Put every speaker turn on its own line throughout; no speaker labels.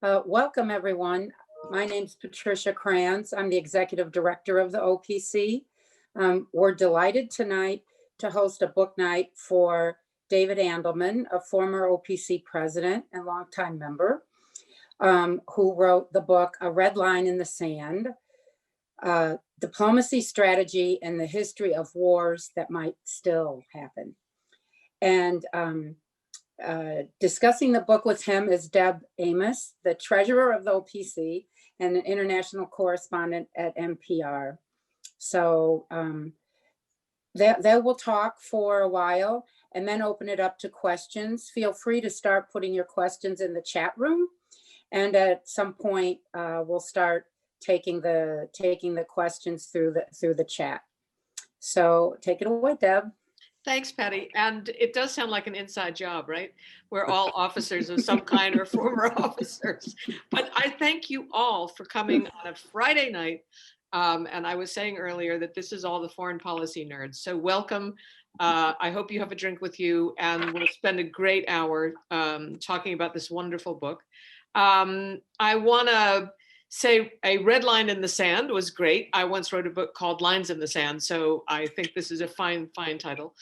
Welcome, everyone. My name's Patricia Kranz. I'm the executive director of the OPC. We're delighted tonight to host a book night for David Andelman, a former OPC president and longtime member, who wrote the book, A Red Line in the Sand, Diplomacy, Strategy, and the History of Wars That Might Still Happen. And discussing the book with him is Deb Amos, the treasurer of the OPC and an international correspondent at NPR. So they will talk for a while and then open it up to questions. Feel free to start putting your questions in the chat room. And at some point, we'll start taking the questions through the chat. So take it away, Deb.
Thanks, Patty. And it does sound like an inside job, right? We're all officers of some kind or former officers. But I thank you all for coming on a Friday night. And I was saying earlier that this is all the foreign policy nerds. So welcome. I hope you have a drink with you, and we'll spend a great hour talking about this wonderful book. I want to say A Red Line in the Sand was great. I once wrote a book called Lines in the Sand, so I think this is a fine title.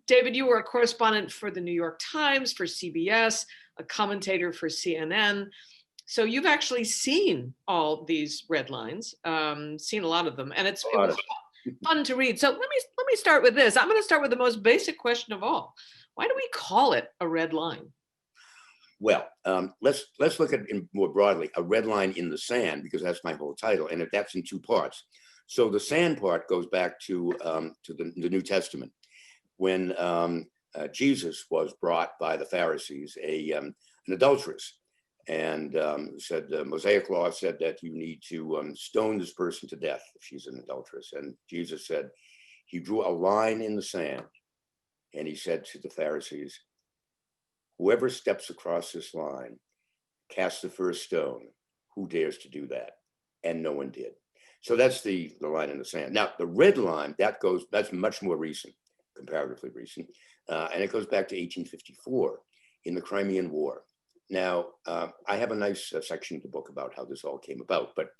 David, you were a correspondent for the New York Times, for CBS, a commentator for CNN. So you've actually seen all these red lines, seen a lot of them, and it was fun to read. So let me start with this. I'm going to start with the most basic question of all. Why do we call it a red line?
Well, let's look at it more broadly, a red line in the sand, because that's my whole title, and that's in two parts. So the sand part goes back to the New Testament, when Jesus was brought by the Pharisees, an adulteress, and said the Mosaic law said that you need to stone this person to death if she's an adulteress. And Jesus said, he drew a line in the sand, and he said to the Pharisees, whoever steps across this line, casts the first stone. Who dares to do that? And no one did. So that's the line in the sand. Now, the red line, that's much more recent, comparatively recent. And it goes back to 1854 in the Crimean War. Now, I have a nice section of the book about how this all came about, but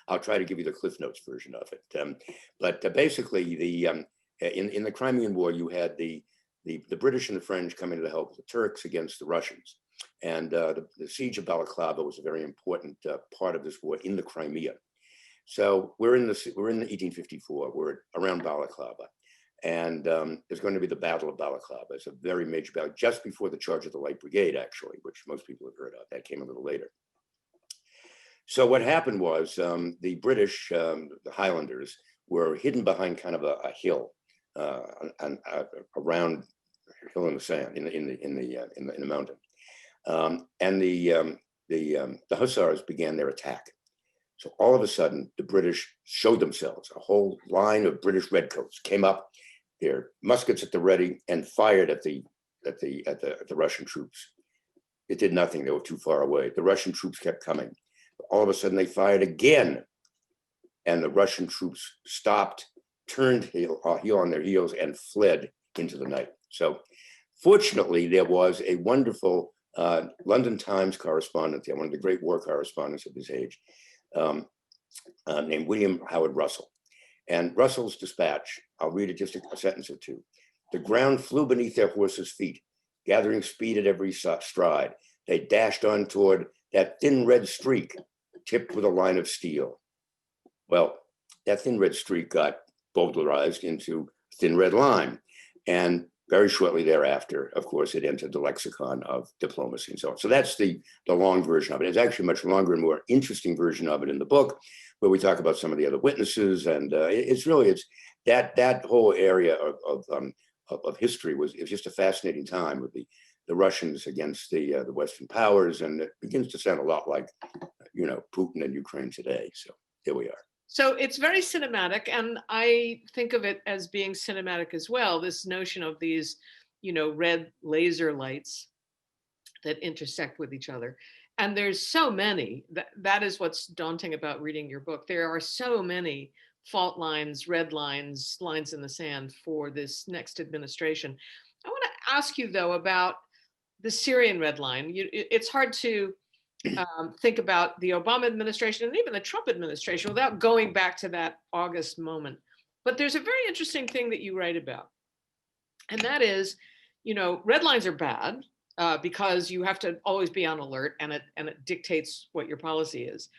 I'll try to give you the Cliff Notes version of it. But basically, in the Crimean War, you had the British and the French coming to the help of the Turks against the Russians. And the siege of Balaclava was a very important part of this war in the Crimea. So we're in 1854, we're around Balaclava. And there's going to be the Battle of Balaclava. It's a very major battle, just before the charge of the Light Brigade, actually, which most people have heard of. That came a little later. So what happened was the British, the Highlanders, were hidden behind kind of a hill, around a hill in the sand, in the mountain, and the Hussars began their attack. So all of a sudden, the British showed themselves. A whole line of British redcoats came up, their muskets at the ready, and fired at the Russian troops. It did nothing. They were too far away. The Russian troops kept coming. All of a sudden, they fired again, and the Russian troops stopped, turned heel on their heels, and fled into the night. So fortunately, there was a wonderful London Times correspondent there, one of the great war correspondents of his age, named William Howard Russell. And Russell's dispatch, I'll read it just a sentence or two. The ground flew beneath their horses' feet, gathering speed at every stride. They dashed on toward that thin red streak, tipped with a line of steel. Well, that thin red streak got bowdlerized into thin red line. And very shortly thereafter, of course, it entered the lexicon of diplomacy and so on. So that's the long version of it. It's actually a much longer and more interesting version of it in the book, where we talk about some of the other witnesses. And it's that whole area of history was just a fascinating time with the Russians against the Western powers. And it begins to sound a lot like, Putin and Ukraine today. So here we are.
So it's very cinematic, and I think of it as being cinematic as well, this notion of these, red laser lights that intersect with each other. And there's so many, that is what's daunting about reading your book. There are so many fault lines, red lines, lines in the sand for this next administration. I want to ask you, though, about the Syrian Red Line. It's hard to think about the Obama administration and even the Trump administration without going back to that August moment. But there's a very interesting thing that you write about. And that is, red lines are bad because you have to always be on alert, and it dictates what your policy is.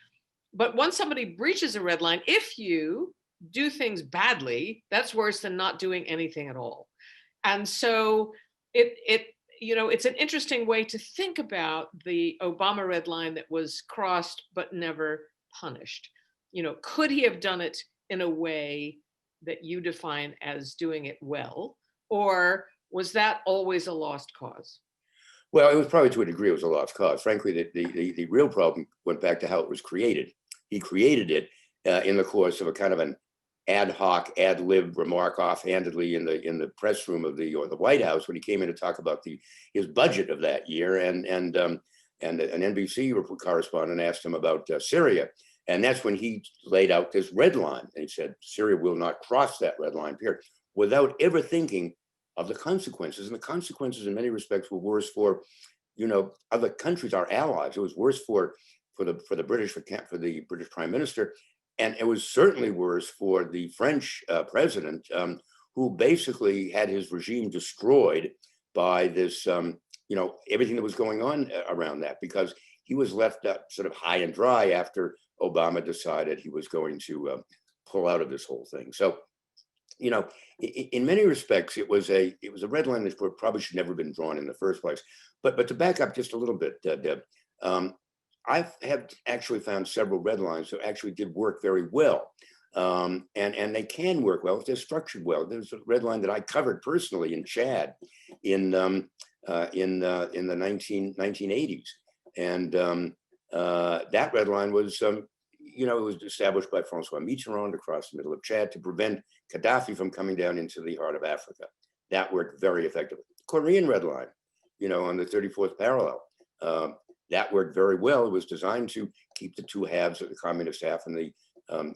But once somebody breaches a red line, if you do things badly, that's worse than not doing anything at all. And so it's an interesting way to think about the Obama red line that was crossed but never punished. Could he have done it in a way that you define as doing it well, or was that always a lost cause?
Well, it was probably to a degree it was a lost cause. Frankly, the real problem went back to how it was created. He created it in the course of a kind of an ad hoc, ad lib remark offhandedly in the press room of the White House when he came in to talk about his budget of that year, and an NBC correspondent asked him about Syria, and that's when he laid out this red line, and he said Syria will not cross that red line, period, without ever thinking of the consequences. And the consequences in many respects were worse for other countries, our allies. It was worse for the British Prime Minister. And it was certainly worse for the French president, who basically had his regime destroyed by this, everything that was going on around that, because he was left up sort of high and dry after Obama decided he was going to pull out of this whole thing. So, in many respects, it was a red line that probably should never have been drawn in the first place. But to back up just a little bit, Deb, I have actually found several red lines that actually did work very well, and they can work well if they're structured well. There's a red line that I covered personally in Chad in the 1980s, and that red line was it was established by Francois Mitterrand across the middle of Chad to prevent Gaddafi from coming down into the heart of Africa. That worked very effectively. Korean red line, on the 34th parallel. That worked very well. It was designed to keep the two halves of the communist half and the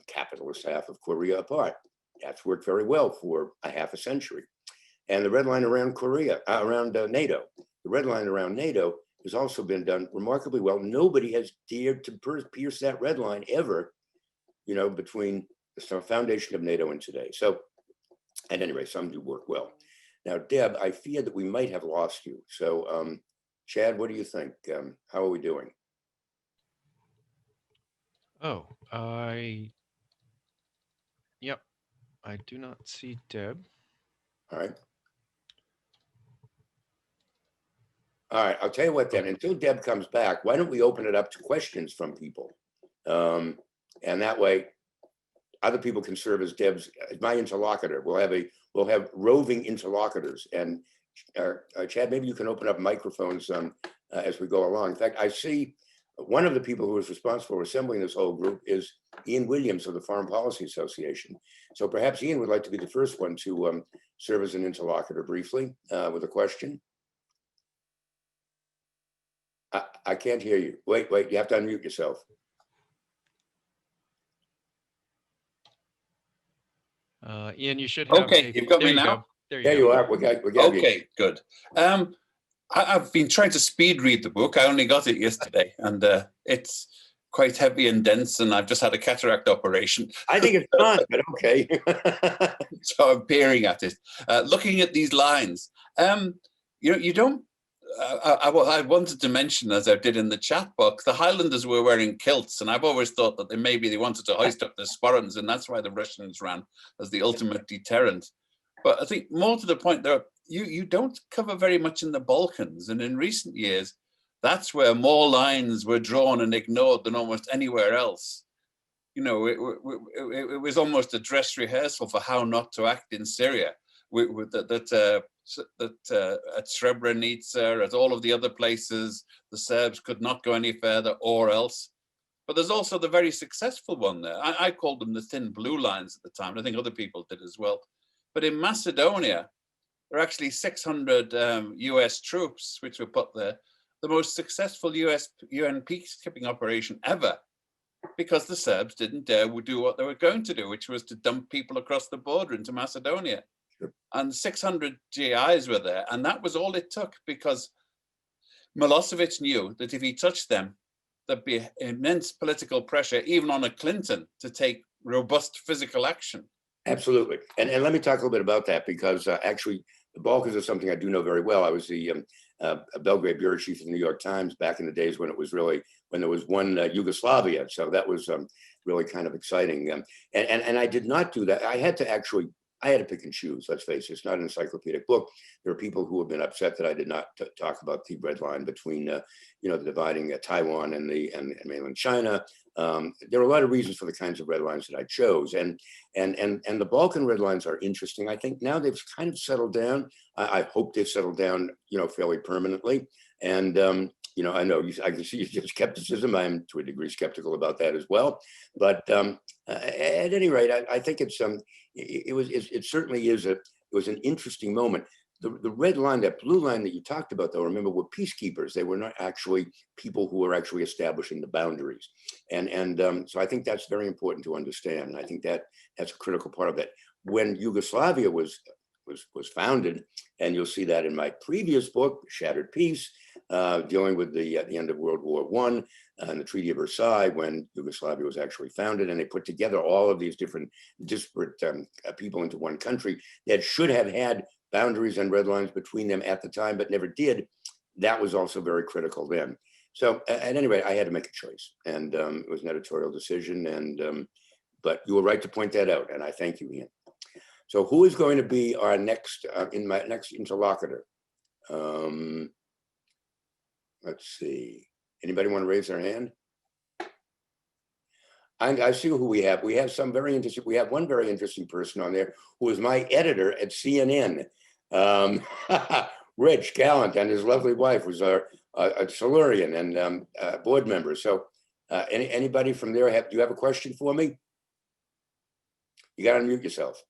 capitalist half of Korea apart. That's worked very well for a half a century. And the red line around NATO, the red line around NATO has also been done remarkably well. Nobody has dared to pierce that red line ever, between the foundation of NATO and today. So at any rate, some do work well. Now, Deb, I fear that we might have lost you. So, Chad, what do you think? How are we doing?
Oh, yep, I do not see Deb.
All right. All right, I'll tell you what then, until Deb comes back, why don't we open it up to questions from people? And that way, other people can serve as my interlocutor. We'll have roving interlocutors. And Chad, maybe you can open up microphones as we go along. In fact, I see one of the people who is responsible for assembling this whole group is Ian Williams of the Foreign Policy Association. So perhaps Ian would like to be the first one to serve as an interlocutor briefly with a question. I can't hear you. Wait, you have to unmute yourself.
Ian, you should have.
Okay, you've got me now.
There
You are. We got
okay, good. I've been trying to speed read the book. I only got it yesterday, and it's quite heavy and dense, and I've just had a cataract operation.
I think it's fun, but okay.
So I'm peering at it, looking at these lines. You don't. I wanted to mention, as I did in the chat box, the Highlanders were wearing kilts, and I've always thought that maybe they wanted to hoist up the sporrans, and that's why the Russians ran as the ultimate deterrent. But I think more to the point, you don't cover very much in the Balkans, and in recent years, that's where more lines were drawn and ignored than almost anywhere else. It was almost a dress rehearsal for how not to act in Syria. At Srebrenica, at all of the other places, the Serbs could not go any further or else. But there's also the very successful one there. I called them the thin blue lines at the time. I think other people did as well. But in Macedonia, there are actually 600 US troops which were put there, the most successful UN peacekeeping operation ever, because the Serbs didn't dare do what they were going to do, which was to dump people across the border into Macedonia. And 600 GIs were there, and that was all it took, because Milosevic knew that if he touched them, there'd be immense political pressure, even on a Clinton, to take robust physical action.
Absolutely. And let me talk a little bit about that, because actually the Balkans is something I do know very well. I was the Belgrade bureau chief of the New York Times back in the days when it was really, when there was one Yugoslavia. So that was really kind of exciting. And I did not do that. I had to pick and choose, let's face it. It's not an encyclopedic book. There are people who have been upset that I did not talk about the red line between, the dividing Taiwan and mainland China. There are a lot of reasons for the kinds of red lines that I chose. And the Balkan red lines are interesting. I think now they've kind of settled down. I hope they've settled down, fairly permanently. And, I know I can see your skepticism. I'm to a degree skeptical about that as well. But at any rate, I think it certainly is it was an interesting moment. The red line, that blue line that you talked about, though, remember, were peacekeepers. They were not actually people who were actually establishing the boundaries. And so I think that's very important to understand. And I think that's a critical part of that. When Yugoslavia was founded, and you'll see that in my previous book, Shattered Peace, dealing with the end of World War I and the Treaty of Versailles, when Yugoslavia was actually founded, and they put together all of these different disparate people into one country that should have had boundaries and red lines between them at the time, but never did. That was also very critical then. So at any rate, I had to make a choice, and it was an editorial decision. And but you were right to point that out, and I thank you, Ian. So who is going to be our next my next interlocutor? Let's see. Anybody want to raise their hand? I see who we have. We have some very interesting. We have one very interesting person on there who is my editor at CNN. Rich Gallant and his lovely wife was a Silurian and board member. So anybody from there, do you have a question for me? You got to unmute yourself.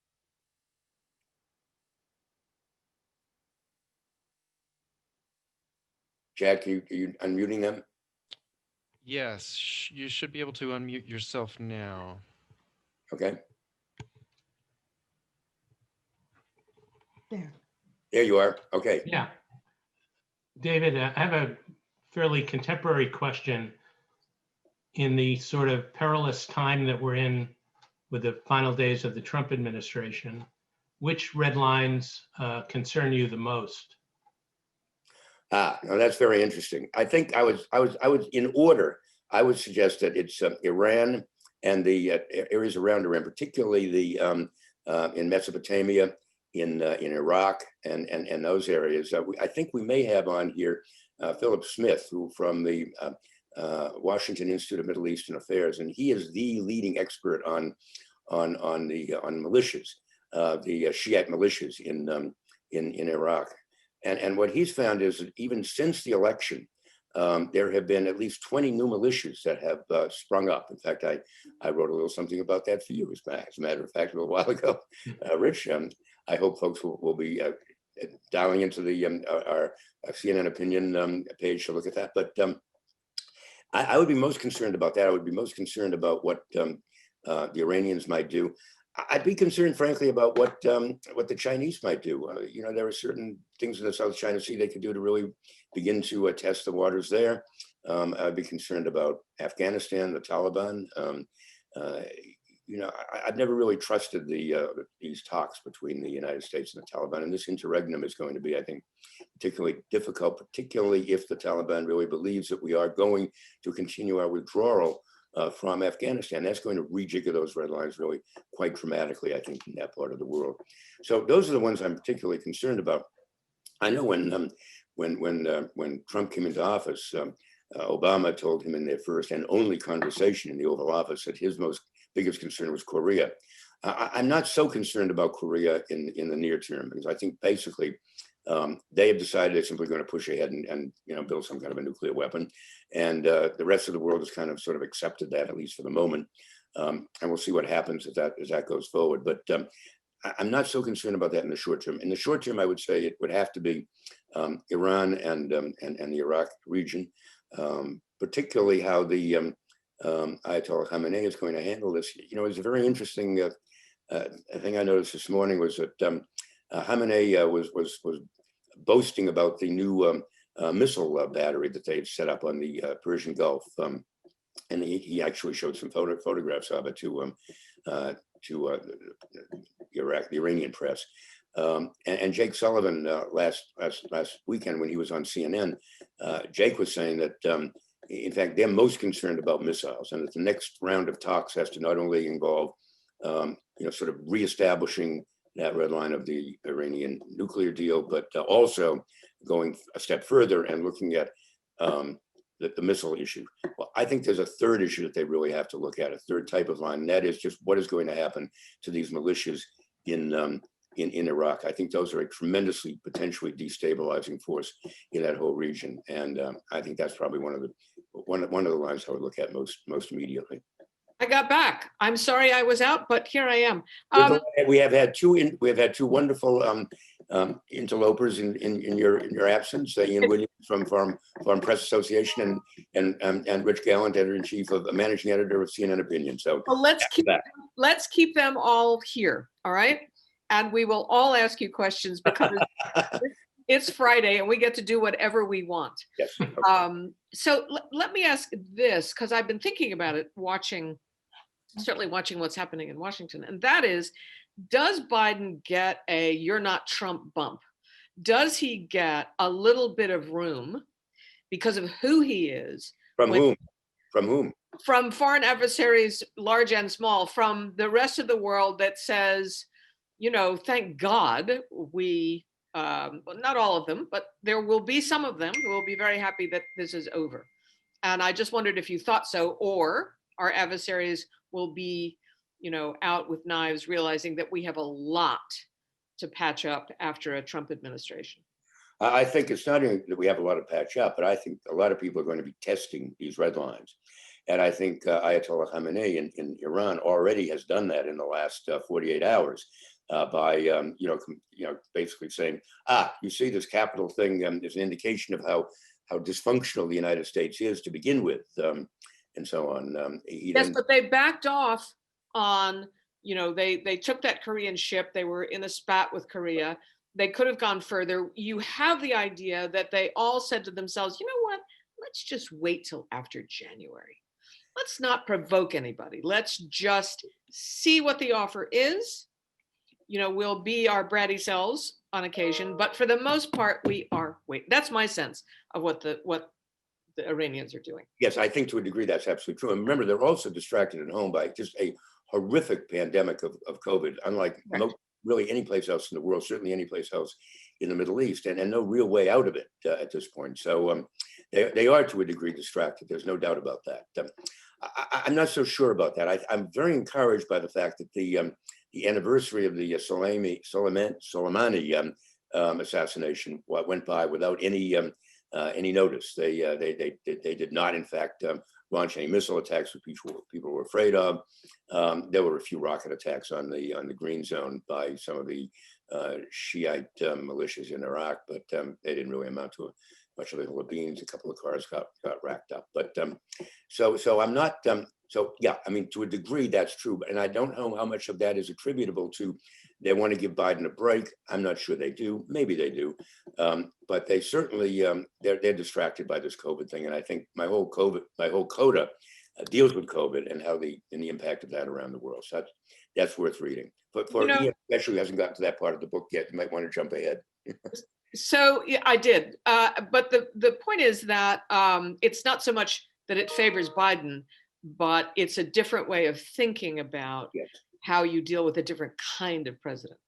Jack, are you unmuting them?
Yes, you should be able to unmute yourself now.
Okay.
There.
There you are. Okay.
Yeah. David, I have a fairly contemporary question. In the sort of perilous time that we're in with the final days of the Trump administration, which red lines concern you the most?
No, that's very interesting. I think I was in order. I would suggest that it's Iran and the areas around Iran, particularly the in Mesopotamia, in Iraq, and those areas. I think we may have on here Philip Smith, who from the Washington Institute of Middle Eastern Affairs, and he is the leading expert on militias, the Shiite militias in Iraq. And what he's found is that even since the election, there have been at least 20 new militias that have sprung up. In fact, I wrote a little something about that for you, as a matter of fact, a little while ago. Rich, I hope folks will be dialing into our CNN opinion page to look at that. But I would be most concerned about that. I would be most concerned about what the Iranians might do. I'd be concerned, frankly, about what the Chinese might do. There are certain things in the South China Sea they could do to really begin to test the waters there. I'd be concerned about Afghanistan, the Taliban. I've never really trusted these talks between the United States and the Taliban, and this interregnum is going to be, I think, particularly difficult, particularly if the Taliban really believes that we are going to continue our withdrawal from Afghanistan. That's going to rejigger those red lines really quite dramatically, I think, in that part of the world. So those are the ones I'm particularly concerned about. I know when Trump came into office, Obama told him in their first and only conversation in the Oval Office that his biggest concern was Korea. I'm not so concerned about Korea in the near term, because I think basically they have decided they're simply going to push ahead and build some kind of a nuclear weapon, and the rest of the world has kind of sort of accepted that, at least for the moment. And we'll see what happens as that goes forward. But I'm not so concerned about that in the short term. In the short term, I would say it would have to be Iran and the Iraq region, particularly how the Ayatollah Khamenei is going to handle this. It's a very interesting thing I noticed this morning was that Khamenei was boasting about the new missile battery that they had set up on the Persian Gulf. And he actually showed some photographs of it to Iraq, the Iranian press. And Jake Sullivan last weekend when he was on CNN, Jake was saying that in fact they're most concerned about missiles, and that the next round of talks has to not only involve sort of reestablishing that red line of the Iranian nuclear deal, but also going a step further and looking at the missile issue. Well, I think there's a third issue that they really have to look at, a third type of line, and that is just what is going to happen to these militias in Iraq. I think those are a tremendously potentially destabilizing force in that whole region, and I think that's probably one of the lines I would look at most immediately.
I got back. I'm sorry I was out, but here I am.
We have had two wonderful interlopers in your absence. Ian Williams from Farm Press Association and Rich Gallant, editor-in-chief of managing editor of CNN Opinion. So
well, let's keep them all here. All right, and we will all ask you questions because it's Friday and we get to do whatever we want.
Yes.
So let me ask this, because I've been thinking about it, certainly watching what's happening in Washington, and that is, does Biden get a "you're not Trump" bump? Does he get a little bit of room because of who he is?
From whom? From whom?
From foreign adversaries, large and small, from the rest of the world that says, thank God we, not all of them, but there will be some of them who will be very happy that this is over. And I just wondered if you thought so, or our adversaries will be, out with knives, realizing that we have a lot to patch up after a Trump administration.
I think it's not only that we have a lot to patch up, but I think a lot of people are going to be testing these red lines. And I think Ayatollah Khamenei in Iran already has done that in the last 48 hours by, basically saying, you see this capital thing is an indication of how dysfunctional the United States is to begin with, and so on.
But they backed off on, they took that Korean ship. They were in a spat with Korea. They could have gone further. You have the idea that they all said to themselves, you know what, let's just wait till after January. Let's not provoke anybody. Let's just see what the offer is. We'll be our bratty selves on occasion, but for the most part, we are waiting. That's my sense of what the Iranians are doing.
Yes, I think to a degree that's absolutely true. And remember, they're also distracted at home by just a horrific pandemic of COVID, unlike really any place else in the world, certainly any place else in the Middle East, and no real way out of it at this point. So they are to a degree distracted. There's no doubt about that. I'm not so sure about that. I'm very encouraged by the fact that the anniversary of the Soleimani assassination went by without any notice. They did not, in fact, launch any missile attacks which people were afraid of. There were a few rocket attacks on the green zone by some of the Shiite militias in Iraq, but they didn't really amount to much of the beans. A couple of cars got racked up. But so I'm not. So yeah, I mean, to a degree that's true, and I don't know how much of that is attributable to they want to give Biden a break. I'm not sure they do. Maybe they do, but they certainly they're distracted by this COVID thing. And I think my whole coda deals with COVID and how the impact of that around the world. So that's worth reading. But for Ian, especially who hasn't gotten to that part of the book yet, you might want to jump ahead.
So yeah, I did, but the point is that it's not so much that it favors Biden, but it's a different way of thinking about how you deal with a different kind of president.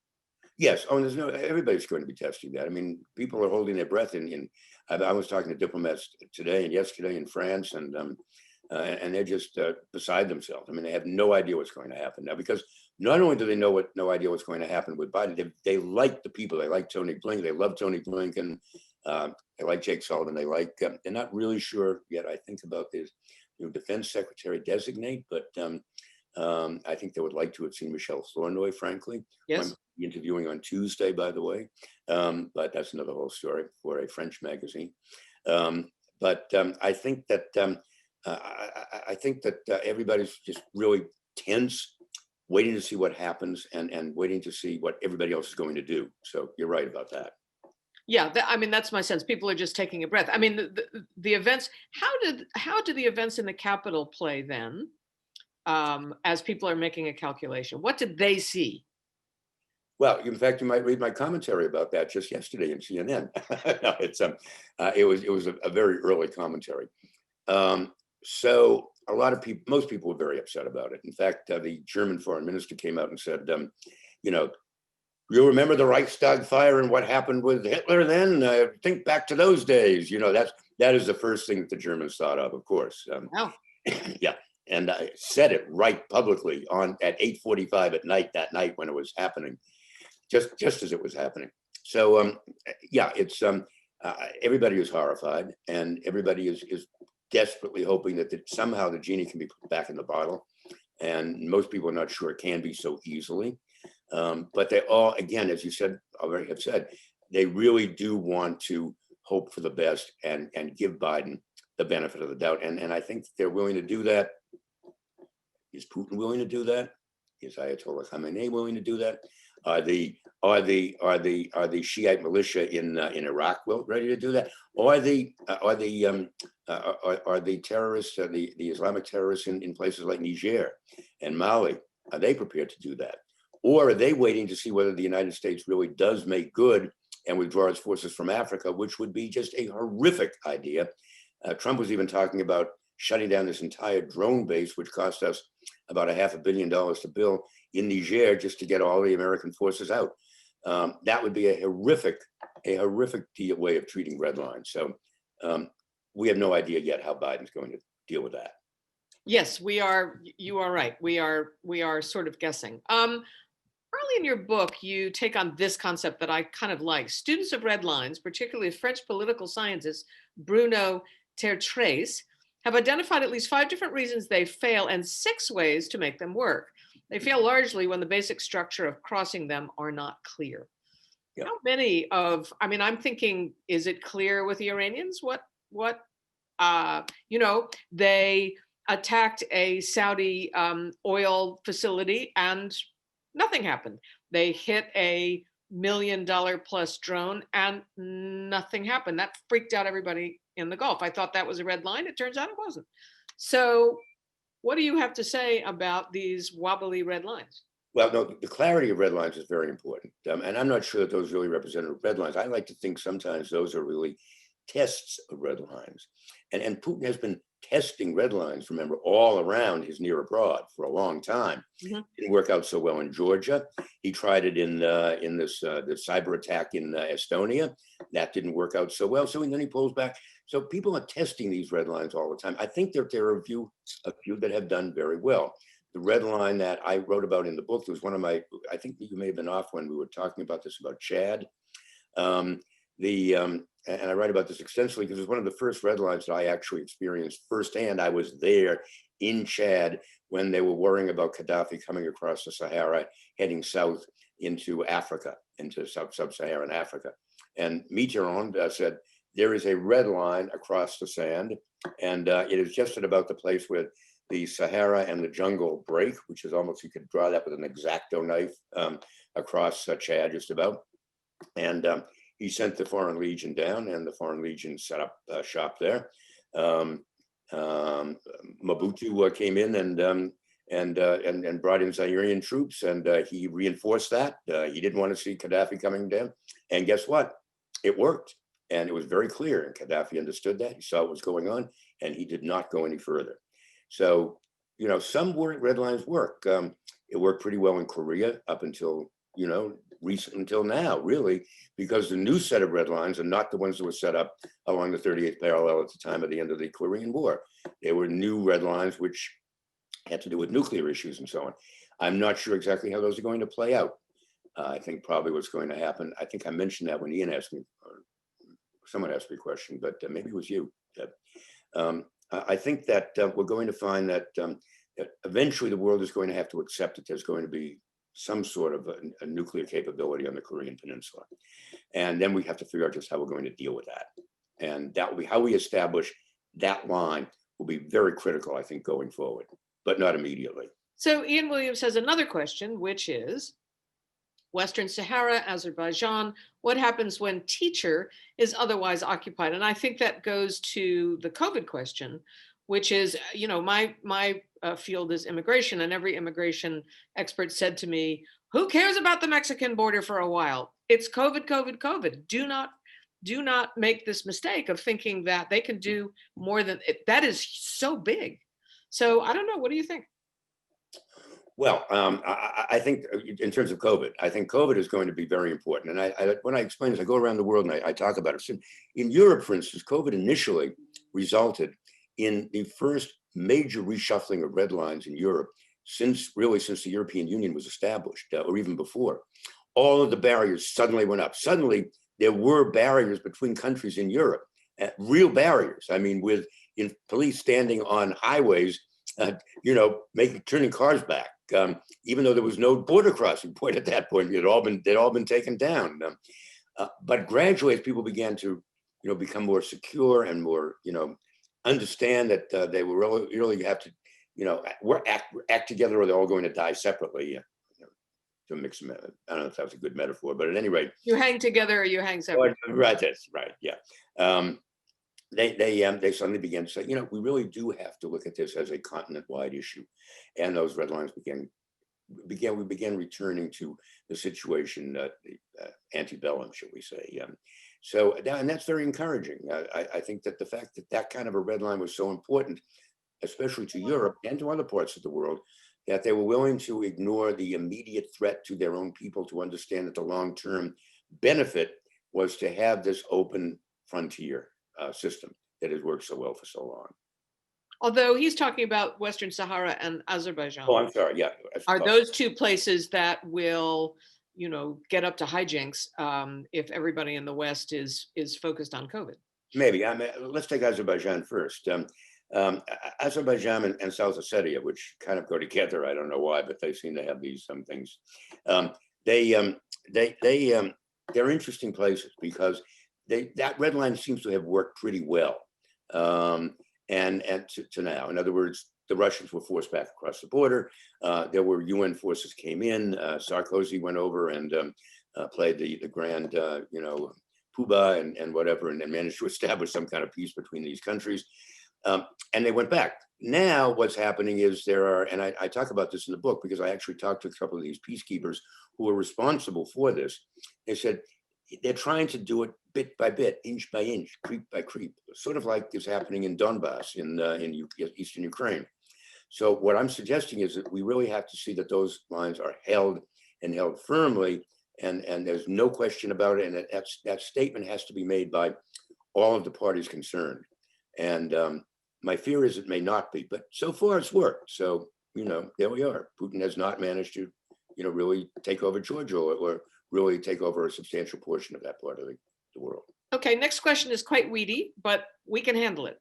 Yes.
Oh, and everybody's going to be testing that. I mean, people are holding their breath I was talking to diplomats today and yesterday in France, and they're just beside themselves. I mean, they have no idea what's going to happen now, because not only do they no idea what's going to happen with Biden, they like the people. They like Tony Blinken. They love Tony Blinken. They like Jake Sullivan. They're not really sure yet, I think, about this defense secretary designate, but I think they would like to have seen Michelle Flournoy, frankly.
Yes.
I'm interviewing on Tuesday, by the way, but that's another whole story for a French magazine. But I think that everybody's just really tense, waiting to see what happens and waiting to see what everybody else is going to do. So you're right about that.
Yeah, I mean, that's my sense. People are just taking a breath. I mean, the events, how do the events in the Capitol play then, as people are making a calculation? What did they see?
Well, in fact, you might read my commentary about that just yesterday in CNN. No, it was a very early commentary. So a lot of people, most people were very upset about it. In fact, the German foreign minister came out and said, you'll remember the Reichstag fire and what happened with Hitler then? Think back to those days. That is the first thing that the Germans thought of course.
Oh.
Yeah. And I said it right publicly at 8:45 at night that night when it was happening, just as it was happening. So it's everybody is horrified, and everybody is desperately hoping that somehow the genie can be put back in the bottle. And most people are not sure it can be so easily. But they all, again, as you said, already have said, they really do want to hope for the best and give Biden the benefit of the doubt. And I think they're willing to do that. Is Putin willing to do that? Is Ayatollah Khamenei willing to do that? Are the Shiite militia in Iraq ready to do that? Or are the terrorists, the Islamic terrorists in places like Niger and Mali, are they prepared to do that? Or are they waiting to see whether the United States really does make good and withdraw its forces from Africa, which would be just a horrific idea? Trump was even talking about shutting down this entire drone base, which cost us about $500 million to build in Niger just to get all the American forces out. That would be a horrific way of treating red lines. So we have no idea yet how Biden's going to deal with that.
Yes, we are. You are right. We are sort of guessing. Early in your book, you take on this concept that I kind of like. Students of red lines, particularly French political scientist Bruno Tertres, have identified at least 5 different reasons they fail and 6 ways to make them work. They fail largely when the basic structure of crossing them are not clear. Yep. How many I'm thinking, is it clear with the Iranians? They attacked a Saudi oil facility and nothing happened. They hit a $1 million plus drone and nothing happened. That freaked out everybody in the Gulf. I thought that was a red line. It turns out it wasn't. So what do you have to say about these wobbly red lines?
Well, no, the clarity of red lines is very important. And I'm not sure that those really represent red lines. I like to think sometimes those are really tests of red lines. And Putin has been testing red lines, remember, all around his near abroad for a long time. Mm-hmm. Didn't work out so well in Georgia. He tried it in this cyber attack in Estonia. That didn't work out so well. So then he pulls back. So people are testing these red lines all the time. I think that there are a few that have done very well. The red line that I wrote about in the book was one of my, I think you may have been off when we were talking about this about Chad. And I write about this extensively because it was one of the first red lines that I actually experienced firsthand. I was there in Chad when they were worrying about Gaddafi coming across the Sahara, heading south into Africa, into sub-Saharan Africa. And Mitterrand said, there is a red line across the sand, and it is just at about the place where the Sahara and the jungle break, which is almost, you could draw that with an X-Acto knife across Chad just about. And he sent the Foreign Legion down, and the Foreign Legion set up shop there. Mobutu came in and brought in Syrian troops, and he reinforced that. He didn't want to see Gaddafi coming down, and guess what? It worked, and it was very clear. And Gaddafi understood that. He saw what was going on, and he did not go any further. So, some red lines work. It worked pretty well in Korea up until recent until now, really, because the new set of red lines are not the ones that were set up along the 38th parallel at the time of the end of the Korean War. They were new red lines which had to do with nuclear issues and so on. I'm not sure exactly how those are going to play out. I think probably what's going to happen, I think I mentioned that when Ian asked me, or someone asked me a question, but maybe it was you, Deb. I think that we're going to find that eventually the world is going to have to accept that there's going to be some sort of a nuclear capability on the Korean Peninsula. And then we have to figure out just how we're going to deal with that. And that will be how we establish that line will be very critical, I think, going forward, but not immediately.
So Ian Williams has another question, which is, Western Sahara, Azerbaijan. What happens when teacher is otherwise occupied? And I think that goes to the COVID question, which is, my field is immigration, and every immigration expert said to me, who cares about the Mexican border for a while? It's COVID, COVID, COVID. Do not make this mistake of thinking that they can do more than that is so big. So I don't know. What do you think?
Well, I think in terms of COVID, I think COVID is going to be very important. And when I explain this, I go around the world and I talk about it. So in Europe, for instance, COVID initially resulted in the first major reshuffling of red lines in Europe since the European Union was established, or even before. All of the barriers suddenly went up. Suddenly, there were barriers between countries in Europe, real barriers. I mean, with police standing on highways, turning cars back, even though there was no border crossing point at that point. They'd all been taken down. But gradually, as people began to, become more secure and more, understand that they were really have to, act together, or they're all going to die separately. To mix them, I don't know if that was a good metaphor, but at any rate,
you hang together or you hang separately.
Right, that's right. Yeah. They suddenly began to say, we really do have to look at this as a continent-wide issue, and those red lines we began returning to the situation, antebellum, shall we say? And that's very encouraging. I think that the fact that kind of a red line was so important, especially to Europe and to other parts of the world, that they were willing to ignore the immediate threat to their own people, to understand that the long-term benefit was to have this open frontier system that has worked so well for so long.
Although he's talking about Western Sahara and Azerbaijan.
Oh, I'm sorry. Yeah.
Are those two places that will, get up to hijinks if everybody in the West is focused on COVID?
Maybe. Let's take Azerbaijan first. Azerbaijan and South Ossetia, which kind of go together. I don't know why, but they seem to have some things. They're interesting places because that red line seems to have worked pretty well. And to now, in other words, the Russians were forced back across the border. There were UN forces came in. Sarkozy went over and played the grand, poobah and whatever, and then managed to establish some kind of peace between these countries. And they went back. Now what's happening is and I talk about this in the book because I actually talked to a couple of these peacekeepers who are responsible for this. They said they're trying to do it bit by bit, inch by inch, creep by creep, sort of like is happening in Donbass in eastern Ukraine. So what I'm suggesting is that we really have to see that those lines are held firmly, and there's no question about it, and that statement has to be made by all of the parties concerned. And my fear is it may not be, but so far it's worked. So, there we are. Putin has not managed to, really take over Georgia or really take over a substantial portion of that part of the world.
Okay, next question is quite weedy, but we can handle it.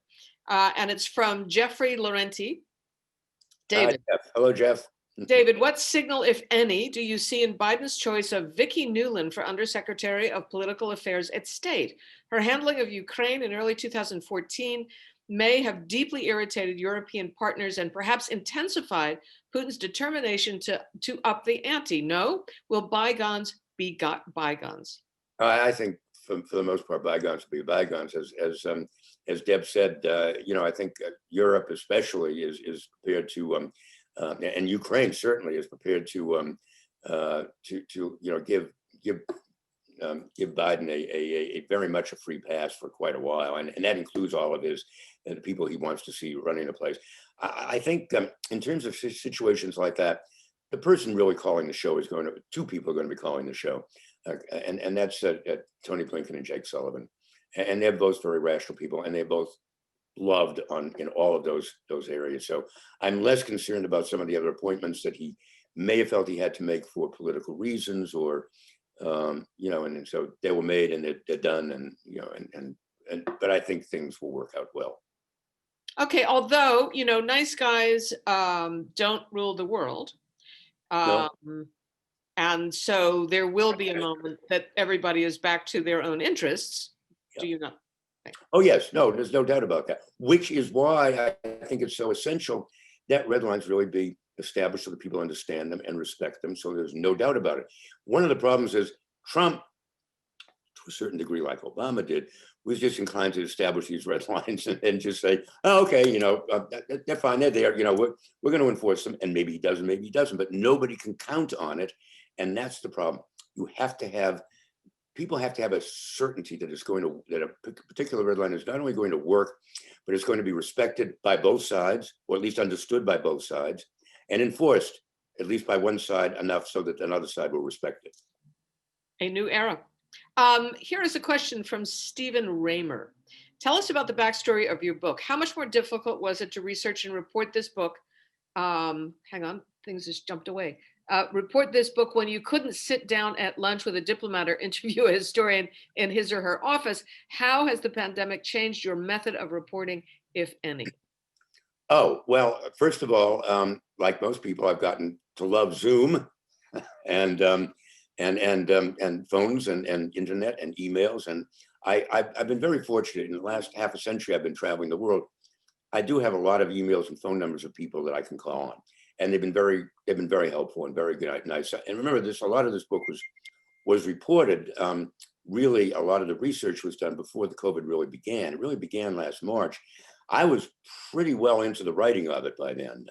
And it's from Jeffrey Laurenti. David.
Jeff. Hello, Jeff.
David, what signal, if any, do you see in Biden's choice of Vicki Nuland for Undersecretary of Political Affairs at State? Her handling of Ukraine in early 2014 may have deeply irritated European partners and perhaps intensified Putin's determination to up the ante. No? Will bygones be bygones?
I think for the most part, bygones will be bygones. As Deb said, I think Europe especially is prepared to, and Ukraine certainly is prepared to give Biden a very much a free pass for quite a while, and that includes all of the people he wants to see running the place. I think in terms of situations like that, the person really calling the show two people are going to be calling the show, and that's Tony Blinken and Jake Sullivan, and they're both very rational people, and they're both loved in all of those areas. So I'm less concerned about some of the other appointments that he may have felt he had to make for political reasons, or and so they were made and they're done, but I think things will work out well.
Okay, although nice guys don't rule the world,
No.
and so there will be a moment that everybody is back to their own interests.
Yeah.
Do you not?
Oh yes, there's no doubt about that. Which is why I think it's so essential that red lines really be established so that people understand them and respect them. So there's no doubt about it. One of the problems is Trump, to a certain degree, like Obama did, was just inclined to establish these red lines and just say, oh, okay, they're fine, they're there, we're going to enforce them. And maybe he does and maybe he doesn't, but nobody can count on it. And that's the problem. People have to have a certainty that that a particular red line is not only going to work, but it's going to be respected by both sides, or at least understood by both sides, and enforced at least by one side enough so that another side will respect it.
A new era. Here is a question from Stephen Raymer. Tell us about the backstory of your book. How much more difficult was it to research and report this book? Hang on, things just jumped away. Report this book when you couldn't sit down at lunch with a diplomat or interview a historian in his or her office. How has the pandemic changed your method of reporting, if any?
Oh, well, first of all, like most people, I've gotten to love Zoom and phones and internet and emails. And I've been very fortunate. In the last half a century, I've been traveling the world. I do have a lot of emails and phone numbers of people that I can call on. And they've been very helpful and very good, nice. And remember, a lot of this book was reported. Really, a lot of the research was done before the COVID really began. It really began last March. I was pretty well into the writing of it by then.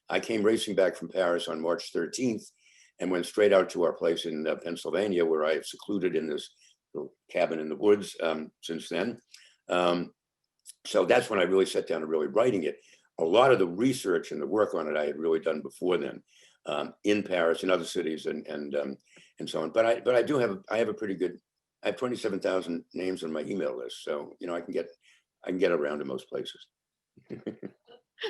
I came racing back from Paris on March 13th and went straight out to our place in Pennsylvania, where I have secluded in this little cabin in the woods since then. So that's when I really sat down to really writing it. A lot of the research and the work on it I had really done before then, in Paris and other cities and so on. But I have a pretty good. I have 27,000 names on my email list, so I can get around to most places.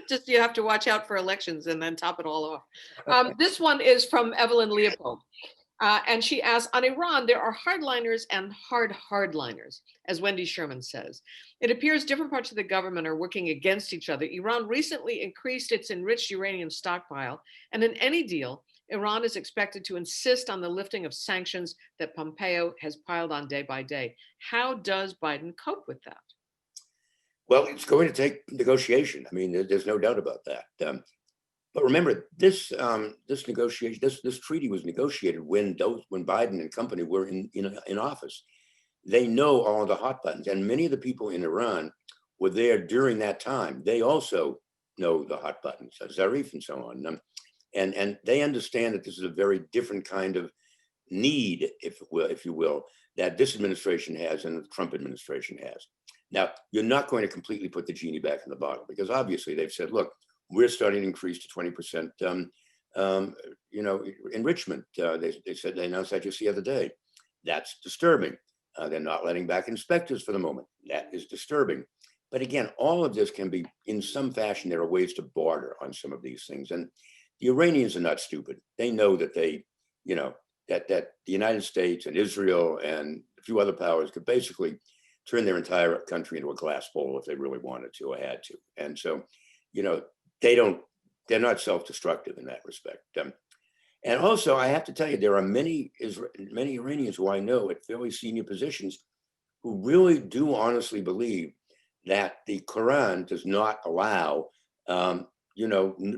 Just you have to watch out for elections and then top it all off. This one is from Evelyn Leopold. And she asks, on Iran, there are hardliners and hardliners, as Wendy Sherman says. It appears different parts of the government are working against each other. Iran recently increased its enriched uranium stockpile, and in any deal, Iran is expected to insist on the lifting of sanctions that Pompeo has piled on day by day. How does Biden cope with that?
Well, it's going to take negotiation. I mean, there's no doubt about that. But remember, this treaty was negotiated when Biden and company were in office. They know all of the hot buttons, and many of the people in Iran were there during that time. They also know the hot buttons, Zarif and so on, and they understand that this is a very different kind of need, if you will, that this administration has and the Trump administration has. Now, you're not going to completely put the genie back in the bottle, because obviously they've said, look, we're starting to increase to 20%, enrichment. They announced that just the other day. That's disturbing. They're not letting back inspectors for the moment. That is disturbing. But again, all of this can be, in some fashion, there are ways to barter on some of these things. And the Iranians are not stupid. They know that that the United States and Israel and a few other powers could basically turn their entire country into a glass bowl if they really wanted to or had to. And so, they're not self-destructive in that respect. And also, I have to tell you, there are many Iranians who I know at fairly senior positions who really do honestly believe that the Quran does not allow,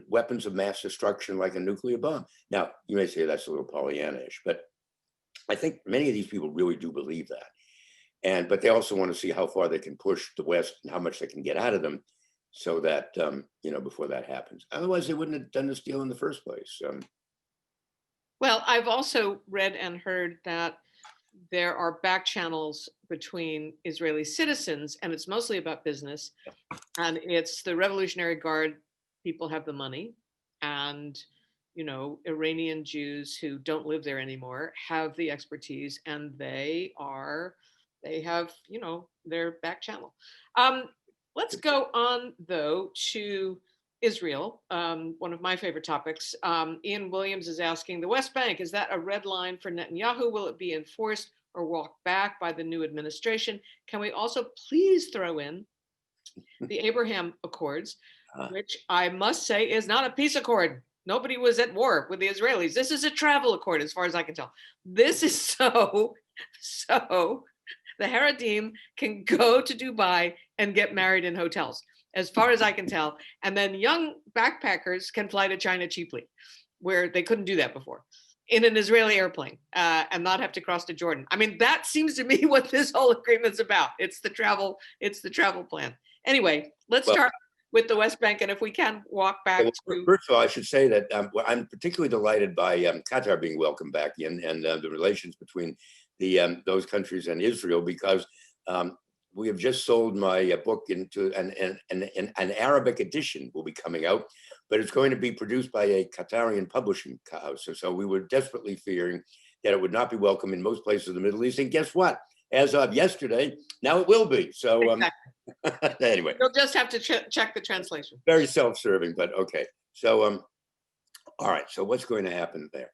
weapons of mass destruction like a nuclear bomb. Now, you may say that's a little Pollyanna-ish, but I think many of these people really do believe that. But they also want to see how far they can push the West and how much they can get out of them, so that, before that happens. Otherwise, they wouldn't have done this deal in the first place.
Well, I've also read and heard that there are back channels between Israeli citizens, and it's mostly about business. And it's the Revolutionary Guard people have the money, and Iranian Jews who don't live there anymore have the expertise, and they have their back channel. Let's go on, though, to Israel, one of my favorite topics. Ian Williams is asking, the West Bank, is that a red line for Netanyahu? Will it be enforced or walked back by the new administration? Can we also please throw in the Abraham Accords, which I must say is not a peace accord. Nobody was at war with the Israelis. This is a travel accord, as far as I can tell. This is so the Haredim can go to Dubai and get married in hotels. as far as I can tell. And then young backpackers can fly to China cheaply, where they couldn't do that before, in an Israeli airplane, and not have to cross to Jordan. I mean, that seems to me what this whole agreement's about. It's the travel plan. Anyway, let's start with the West Bank, and if we can walk back to.
First of all, I should say that I'm particularly delighted by Qatar being welcomed back in, and the relations between those countries and Israel, because we have just sold my book into an Arabic edition will be coming out, but it's going to be produced by a Qatarian publishing house. So we were desperately fearing that it would not be welcome in most places of the Middle East. And guess what? As of yesterday, now it will be. So
exactly.
Anyway.
You'll just have to check the translation.
Very self-serving, but okay. So, all right. So what's going to happen there?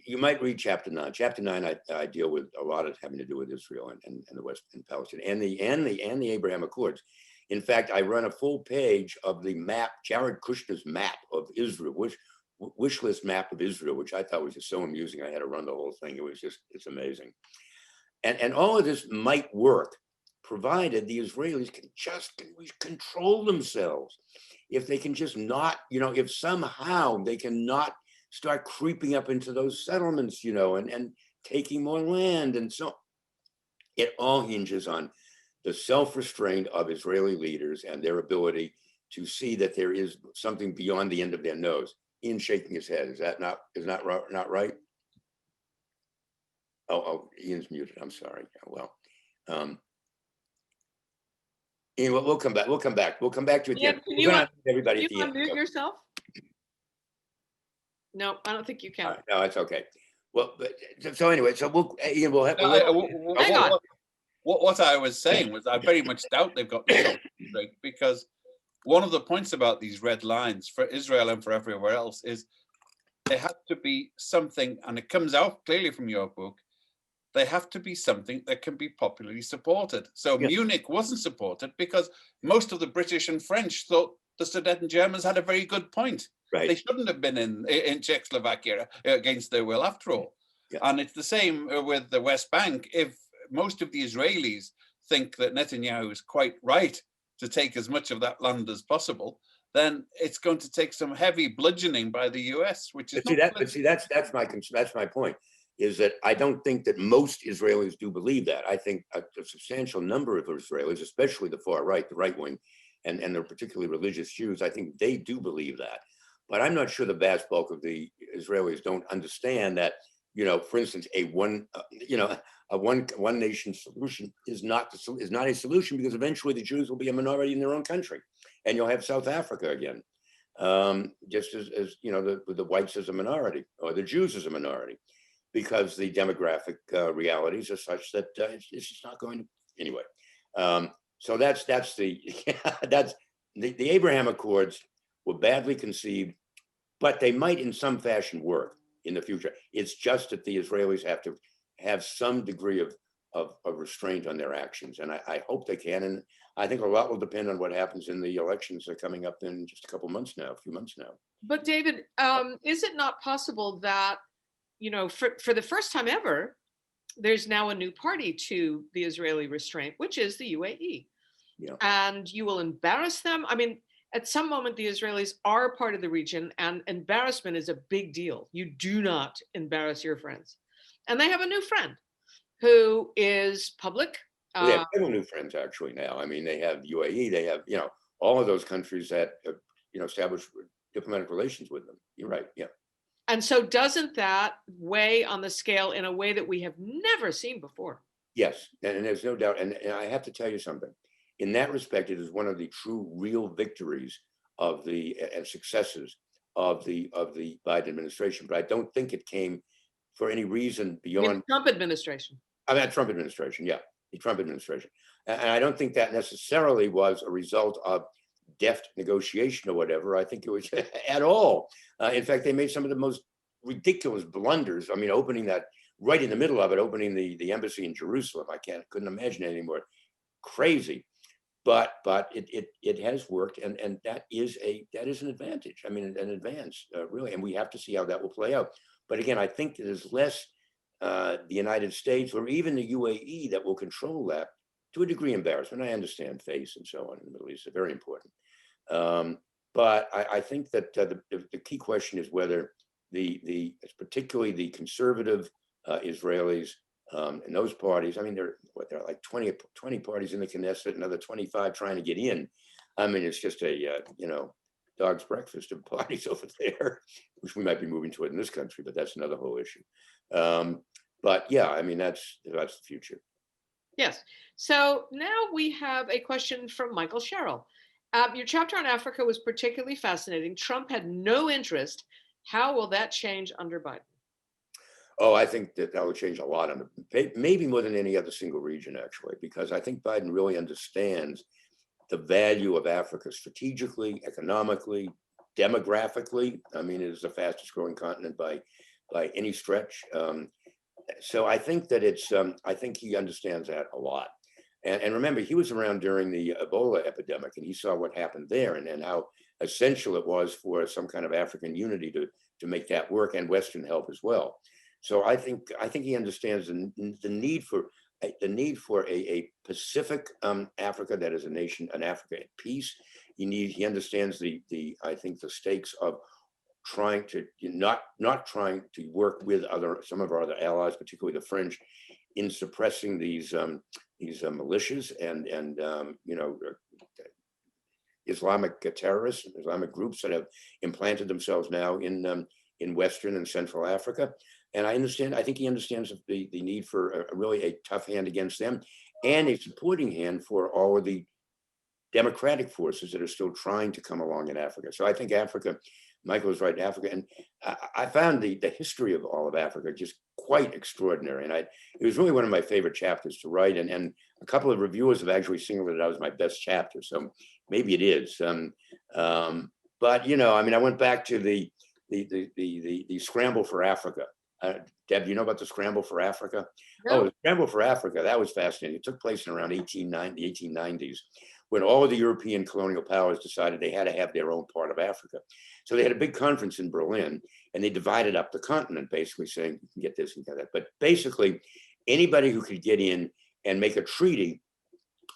You might read chapter 9. Chapter 9, I deal with a lot of having to do with Israel and the West and Palestine and the Abraham Accords. In fact, I run a full page of the map, Jared Kushner's map of Israel, wish list map of Israel, which I thought was just so amusing. I had to run the whole thing. It's amazing. And all of this might work, provided the Israelis can just control themselves. If they can just not, if somehow they cannot start creeping up into those settlements, and taking more land. And so it all hinges on the self-restraint of Israeli leaders and their ability to see that there is something beyond the end of their nose. Ian's shaking his head. Is that not right? Oh, Ian's muted. I'm sorry. Well, Ian, we'll come back. We'll come back to it.
Ian,
We're gonna everybody.
Can you unmute yourself? No, I don't think you can.
No, it's okay. Well, so anyway, so Ian, we'll have.
Hang on.
What I was saying was I very much doubt they've got this straight, because one of the points about these red lines for Israel and for everywhere else is they have to be something, and it comes out clearly from your book, they have to be something that can be popularly supported. So yes. Munich wasn't supported because most of the British and French thought the Sudeten Germans had a very good point. Right. They shouldn't have been in Czechoslovakia against their will after all. Yeah. And it's the same with the West Bank. If most of the Israelis think that Netanyahu is quite right to take as much of that land as possible, then it's going to take some heavy bludgeoning by the US, which is
that's my point, is that I don't think that most Israelis do believe that. I think a substantial number of Israelis, especially the far right, the right wing, and the particularly religious Jews, I think they do believe that. But I'm not sure the vast bulk of the Israelis don't understand that, for instance, a one nation solution is not a solution, because eventually the Jews will be a minority in their own country, and you'll have South Africa again, just as the whites as a minority, or the Jews as a minority, because the demographic realities are such that it's just not going to anyway. So that's the Abraham Accords were badly conceived, but they might in some fashion work in the future. It's just that the Israelis have to have some degree of restraint on their actions. And I hope they can. And I think a lot will depend on what happens in the elections that are coming up in just a few months now.
But David, is it not possible that, for the first time ever, there's now a new party to the Israeli restraint, which is the UAE. Yeah. And you will embarrass them. I mean, at some moment, the Israelis are part of the region, and embarrassment is a big deal. You do not embarrass your friends. And they have a new friend who is public.
They have several new friends actually now. I mean, they have UAE, they have, all of those countries that, established diplomatic relations with them. You're right, yeah.
And so doesn't that weigh on the scale in a way that we have never seen before?
Yes, and there's no doubt. And I have to tell you something. In that respect, it is one of the true, real victories of and successes of the Biden administration. But I don't think it came for any reason beyond
Trump administration.
I mean, Trump administration, yeah, the Trump administration. And I don't think that necessarily was a result of deft negotiation or whatever. I think it was at all. In fact, they made some of the most ridiculous blunders. I mean, opening that right in the middle of it, opening the embassy in Jerusalem. Couldn't imagine anything more crazy. But it has worked, and that is an advantage. I mean, an advance, really, and we have to see how that will play out. But again, I think it is less the United States or even the UAE that will control that to a degree, embarrassment. I understand face and so on in the Middle East are very important. But I think that the key question is whether particularly the conservative Israelis and those parties, I mean, there are like 20 parties in the Knesset, another 25 trying to get in. I mean, it's just a, dog's breakfast of parties over there, which we might be moving toward in this country, but that's another whole issue. But yeah, I mean, that's the future.
Yes. So now we have a question from Michael Sherrill. Your chapter on Africa was particularly fascinating. Trump had no interest. How will that change under Biden?
Oh, I think that will change a lot, maybe more than any other single region, actually, because I think Biden really understands the value of Africa strategically, economically, demographically. I mean, it is the fastest growing continent by any stretch. So I think that I think he understands that a lot. And remember, he was around during the Ebola epidemic, and he saw what happened there and how essential it was for some kind of African unity to make that work, and Western help as well. So I think he understands the need for a Pacific Africa that is an Africa at peace. He understands I think the stakes of trying to not trying to work with some of our other allies, particularly the French, in suppressing these militias and Islamic terrorists, Islamic groups that have implanted themselves now in Western and Central Africa. And I think he understands the need for really a tough hand against them, and a supporting hand for all of the democratic forces that are still trying to come along in Africa. So I think Africa, Michael is right, Africa, and I found the history of all of Africa just quite extraordinary. And it was really one of my favorite chapters to write. And a couple of reviewers have actually singled it out as my best chapter. So maybe it is. But I mean, I went back to the Scramble for Africa. Deb, you know about the Scramble for Africa?
No.
Oh, the Scramble for Africa, that was fascinating. It took place in around the 1890s, when all of the European colonial powers decided they had to have their own part of Africa. So they had a big conference in Berlin, and they divided up the continent, basically saying, you can get this and get that. But basically, anybody who could get in and make a treaty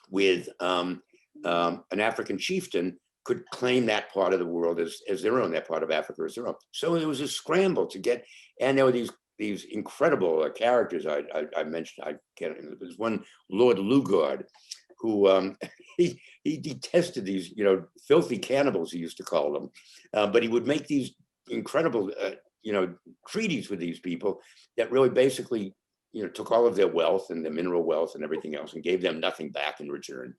with an African chieftain could claim that part of the world as their own, that part of Africa as their own. So it was a scramble to get, and there were these incredible characters I mentioned. There's one Lord Lugard, who he detested these filthy cannibals, he used to call them, but he would make these incredible treaties with these people that really basically took all of their wealth and the mineral wealth and everything else and gave them nothing back in return.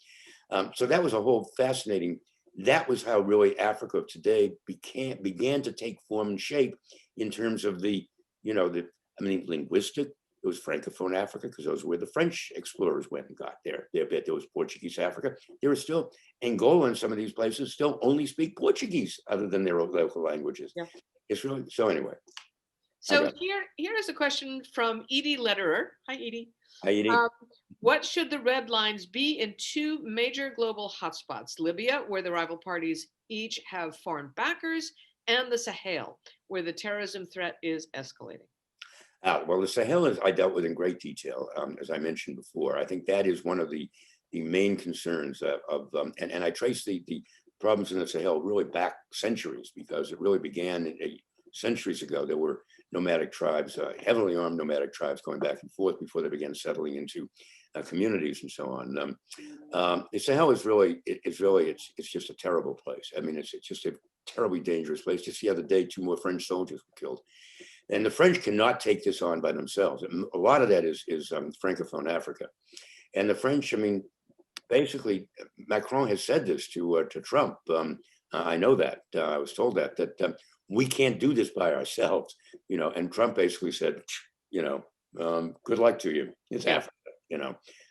So that was a whole fascinating. That was how really Africa of today began to take form and shape in terms of linguistic. It was Francophone Africa, because those were where the French explorers went and got their bit. There was Portuguese Africa. There was still Angola, and some of these places still only speak Portuguese other than their local languages. Yeah. It's really, so anyway.
So here is a question from Edie Lederer. Hi, Edie.
Hi, Edie.
What should the red lines be in two major global hotspots? Libya, where the rival parties each have foreign backers, and the Sahel, where the terrorism threat is escalating.
Well, the Sahel I dealt with in great detail, as I mentioned before. I think that is one of the main concerns and I trace the problems in the Sahel really back centuries, because it really began centuries ago. There were nomadic tribes, heavily armed nomadic tribes going back and forth before they began settling into communities and so on. The Sahel is really, it's just a terrible place. I mean, it's just a terribly dangerous place. Just the other day, 2 more French soldiers were killed. And the French cannot take this on by themselves. A lot of that is Francophone Africa. And the French, I mean, basically, Macron has said this to Trump. I know that. I was told that we can't do this by ourselves, and Trump basically said, good luck to you. It's Africa,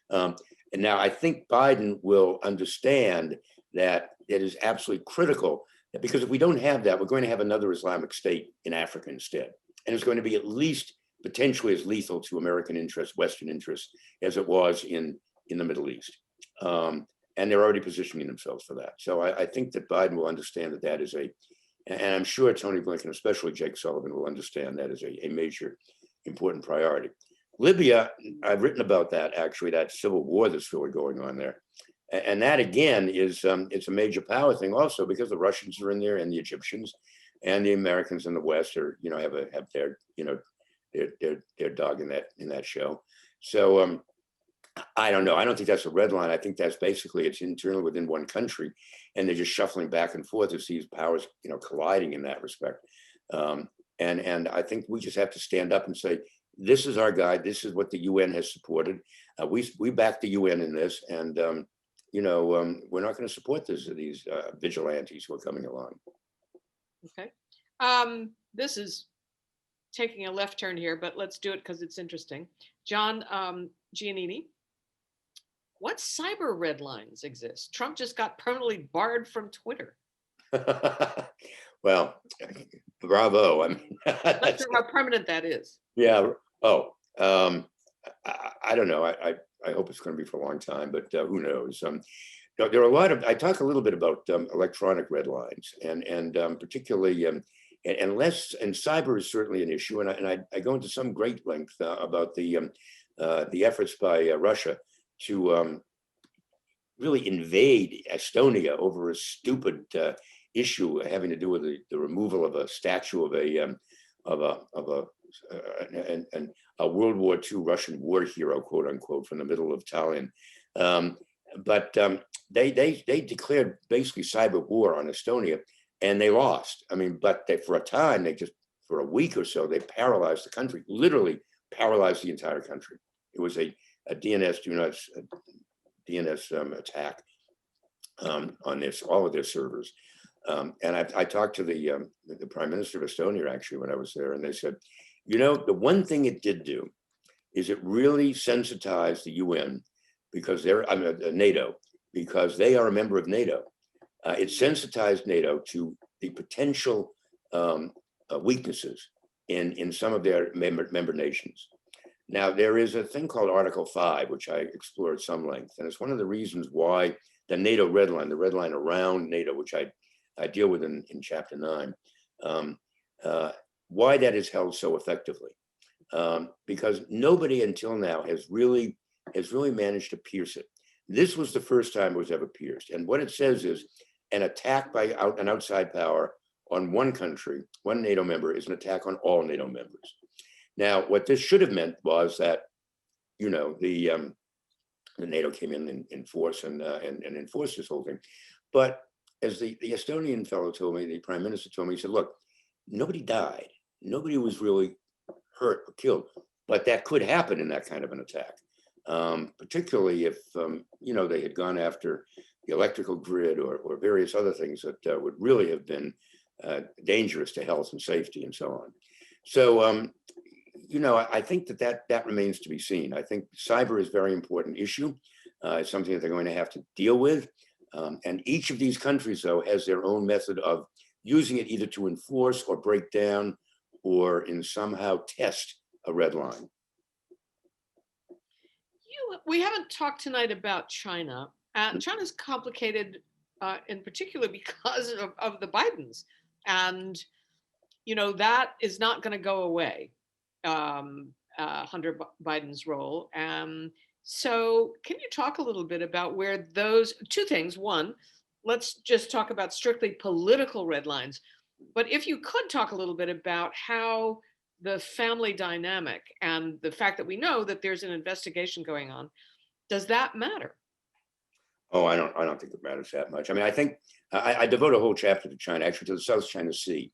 And now I think Biden will understand that it is absolutely critical, because if we don't have that, we're going to have another Islamic State in Africa instead. And it's going to be at least potentially as lethal to American interests, Western interests, as it was in the Middle East. And they're already positioning themselves for that. So I think that Biden will understand that is and I'm sure Tony Blinken, especially Jake Sullivan, will understand that is a major, important priority. Libya, I've written about that, actually, that civil war that's really going on there. And that again is it's a major power thing also, because the Russians are in there and the Egyptians and the Americans in the West are, have their, their dog in that show. So I don't know. I don't think that's a red line. I think that's basically it's internal within one country, and they're just shuffling back and forth as these powers, colliding in that respect. And I think we just have to stand up and say, this is our guide. This is what the UN has supported. We back the UN in this, and we're not going to support these vigilantes who are coming along.
Okay. This is taking a left turn here, but let's do it because it's interesting. John Giannini, what cyber red lines exist? Trump just got permanently barred from Twitter.
Well, bravo. I mean,
I'm not sure how permanent that is.
Yeah. Oh, I don't know. I hope it's going to be for a long time, but who knows? There are a lot of. I talk a little bit about electronic red lines, and particularly, and cyber is certainly an issue, and I go into some great length about the efforts by Russia to really invade Estonia over a stupid issue having to do with the removal of a statue of a World War II Russian war hero, quote unquote, from the middle of Tallinn. But they declared basically cyber war on Estonia, and they lost. I mean, but for a time, for a week or so, they paralyzed the country, literally paralyzed the entire country. It was a DNS attack on all of their servers. And I talked to the Prime Minister of Estonia, actually, when I was there, and they said, the one thing it did do is it really sensitized the UN, because they're NATO, because they are a member of NATO. It sensitized NATO to the potential weaknesses in some of their member nations. Now, there is a thing called Article 5, which I explore at some length, and it's one of the reasons why the NATO red line, the red line around NATO, which I deal with in Chapter 9, why that is held so effectively. Because nobody until now has really managed to pierce it. This was the first time it was ever pierced. And what it says is an attack by an outside power on one country, one NATO member, is an attack on all NATO members. Now, what this should have meant was that, the NATO came in force and enforced this whole thing. But as the Estonian fellow told me, the Prime Minister told me, he said, look, nobody died. Nobody was really hurt or killed, but that could happen in that kind of an attack. Particularly if, they had gone after the electrical grid or various other things that would really have been dangerous to health and safety and so on. So, I think that remains to be seen. I think cyber is a very important issue. It's something that they're going to have to deal with. And each of these countries, though, has their own method of using it either to enforce or break down or in somehow test a red line.
We haven't talked tonight about China. China's complicated in particular because of the Bidens. And, that is not going to go away, Hunter Biden's role. So can you talk a little bit about where those two things? One, let's just talk about strictly political red lines. But if you could talk a little bit about how the family dynamic and the fact that we know that there's an investigation going on, does that matter?
Oh, I don't think it matters that much. I mean, I think I devote a whole chapter to China, actually to the South China Sea,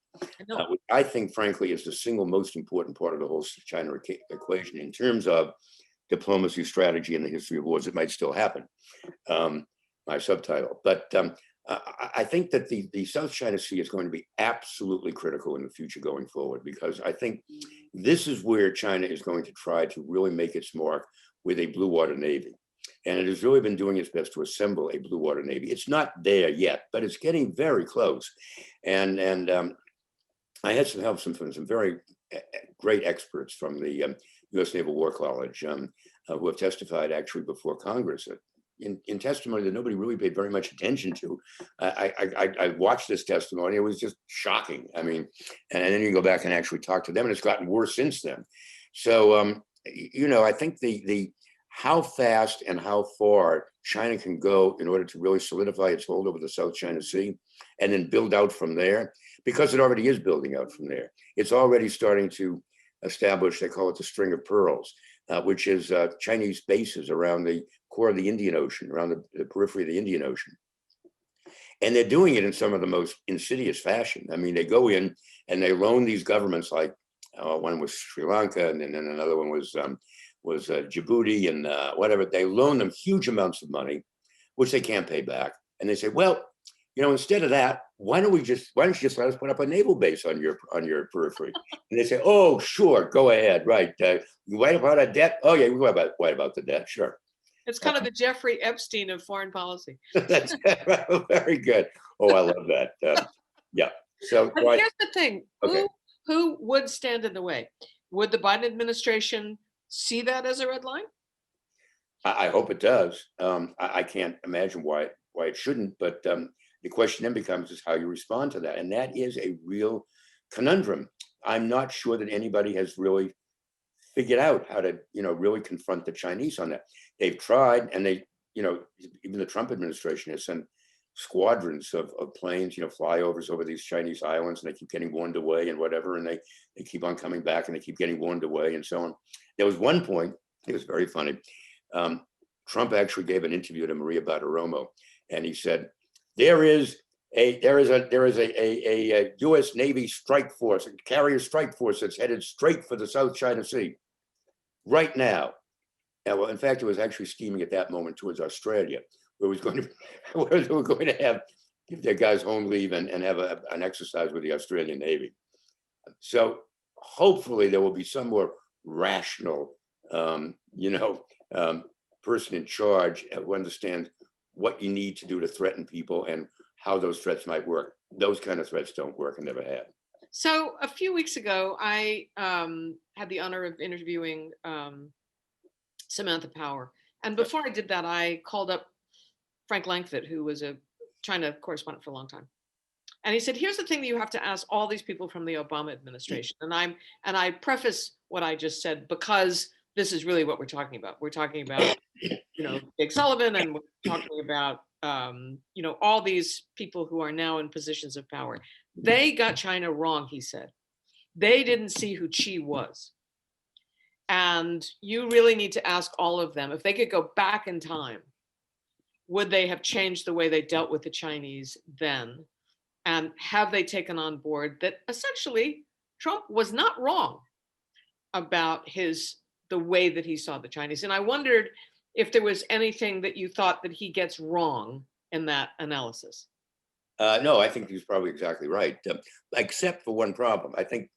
which I think, frankly, is the single most important part of the whole China equation in terms of diplomacy, strategy, and the history of wars. It might still happen, my subtitle. But I think that the South China Sea is going to be absolutely critical in the future going forward, because I think this is where China is going to try to really make its mark with a blue water navy. And it has really been doing its best to assemble a blue water navy. It's not there yet, but it's getting very close. And I had some help from some very great experts from the U.S. Naval War College who have testified actually before Congress in testimony that nobody really paid very much attention to. I watched this testimony. It was just shocking. I mean, and then you go back and actually talk to them, and it's gotten worse since then. So you know, I think the how fast and how far China can go in order to really solidify its hold over the South China Sea and then build out from there, because it already is building out from there. It's already starting to establish, they call it the string of pearls, which is Chinese bases around the core of the Indian Ocean, around the periphery of the Indian Ocean. And they're doing it in some of the most insidious fashion. I mean, they go in and they loan these governments, like one was Sri Lanka, and then another one was Djibouti, and whatever. They loan them huge amounts of money, which they can't pay back. And they say, well, you know, instead of that, why don't you just let us put up a naval base on your periphery? And they say, oh, sure, go ahead, right. You wipe out our debt? Oh yeah, we wipe about the debt, sure.
It's kind of the Jeffrey Epstein of foreign policy.
That's very good. Oh, I love that. Yeah. So
But here's the thing:
Okay.
who would stand in the way? Would the Biden administration see that as a red line?
I hope it does. I can't imagine why it shouldn't. But the question then becomes is how you respond to that, and that is a real conundrum. I'm not sure that anybody has really figured out how to, you know, really confront the Chinese on that. They've tried, and they, you know, even the Trump administration has sent squadrons of planes, you know, flyovers over these Chinese islands, and they keep getting warned away and whatever, and they keep on coming back, and they keep getting warned away and so on. There was one point, it was very funny. Trump actually gave an interview to Maria Bartiromo, and he said, there is a U.S. Navy strike force, a carrier strike force that's headed straight for the South China Sea right now. And well, in fact, it was actually steaming at that moment towards Australia, where we were going to have give their guys home leave and have an exercise with the Australian Navy. So hopefully there will be some more rational, person in charge who understands what you need to do to threaten people and how those threats might work. Those kind of threats don't work and never have.
So a few weeks ago, I had the honor of interviewing Samantha Power. And before I did that, I called up Frank Langfitt, who was a China correspondent for a long time. And he said, here's the thing that you have to ask all these people from the Obama administration. And I preface what I just said because this is really what we're talking about. We're talking about, you know, Jake Sullivan, and we're talking about, all these people who are now in positions of power. They got China wrong, he said. They didn't see who Xi was. And you really need to ask all of them, if they could go back in time, would they have changed the way they dealt with the Chinese then? And have they taken on board that essentially Trump was not wrong about the way that he saw the Chinese? And I wondered if there was anything that you thought that he gets wrong in that analysis.
No, I think he's probably exactly right, except for one problem. I think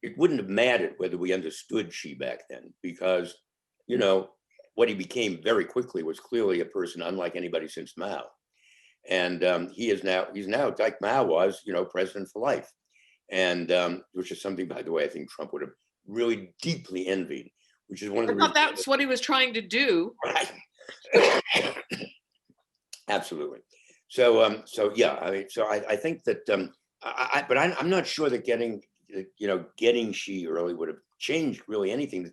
it wouldn't have mattered whether we understood Xi back then, because, you know, what he became very quickly was clearly a person unlike anybody since Mao. And he's now, like Mao was, you know, president for life. And which is something, by the way, I think Trump would have really deeply envied, which is one of the reasons.
That's what he was trying to do.
Right. Absolutely. So yeah, I mean, so I think that, but I'm not sure that getting Xi early would have changed really anything.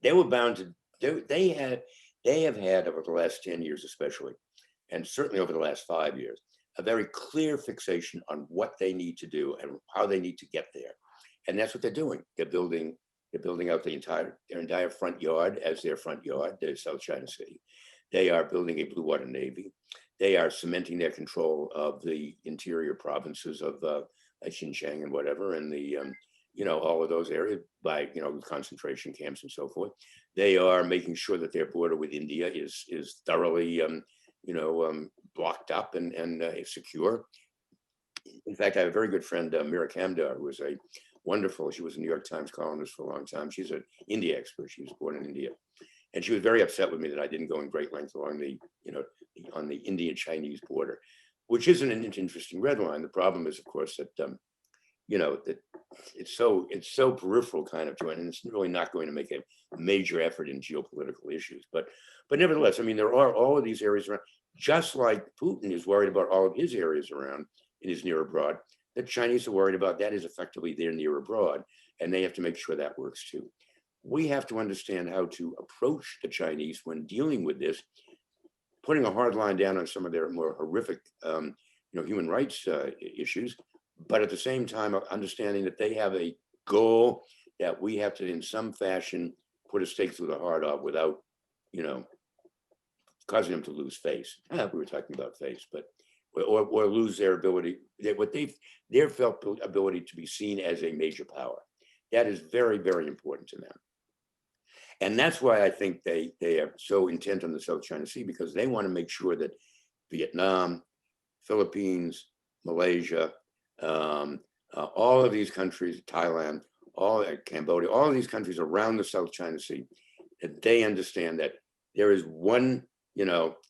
They were bound to do. They have had over the last 10 years, especially, and certainly over the last 5 years, a very clear fixation on what they need to do and how they need to get there. And that's what they're doing. They're building out their entire front yard as their front yard, the South China Sea. They are building a blue water navy. They are cementing their control of the interior provinces of Xinjiang and whatever, and the all of those areas by concentration camps and so forth. They are making sure that their border with India is thoroughly blocked up and secure. In fact, I have a very good friend, Mira Kamdar, who was she was a New York Times columnist for a long time. She's an India expert. She was born in India. And she was very upset with me that I didn't go in great length along on the Indian-Chinese border, which isn't an interesting red line. The problem is, of course, that that it's so peripheral kind of to it, and it's really not going to make a major effort in geopolitical issues. But nevertheless, I mean, there are all of these areas around, just like Putin is worried about all of his areas around in his near abroad. The Chinese are worried about that is effectively their near abroad, and they have to make sure that works too. we have to understand how to approach the Chinese when dealing with this, putting a hard line down on some of their more horrific, human rights issues, but at the same time, understanding that they have a goal that we have to, in some fashion, put a stake through the heart of without, causing them to lose face. We were talking about face, but or lose their ability, their felt ability to be seen as a major power. That is very, very important to them. And that's why I think they are so intent on the South China Sea, because they want to make sure that Vietnam, Philippines, Malaysia, all of these countries, Thailand, Cambodia, all of these countries around the South China Sea, that they understand that there is one,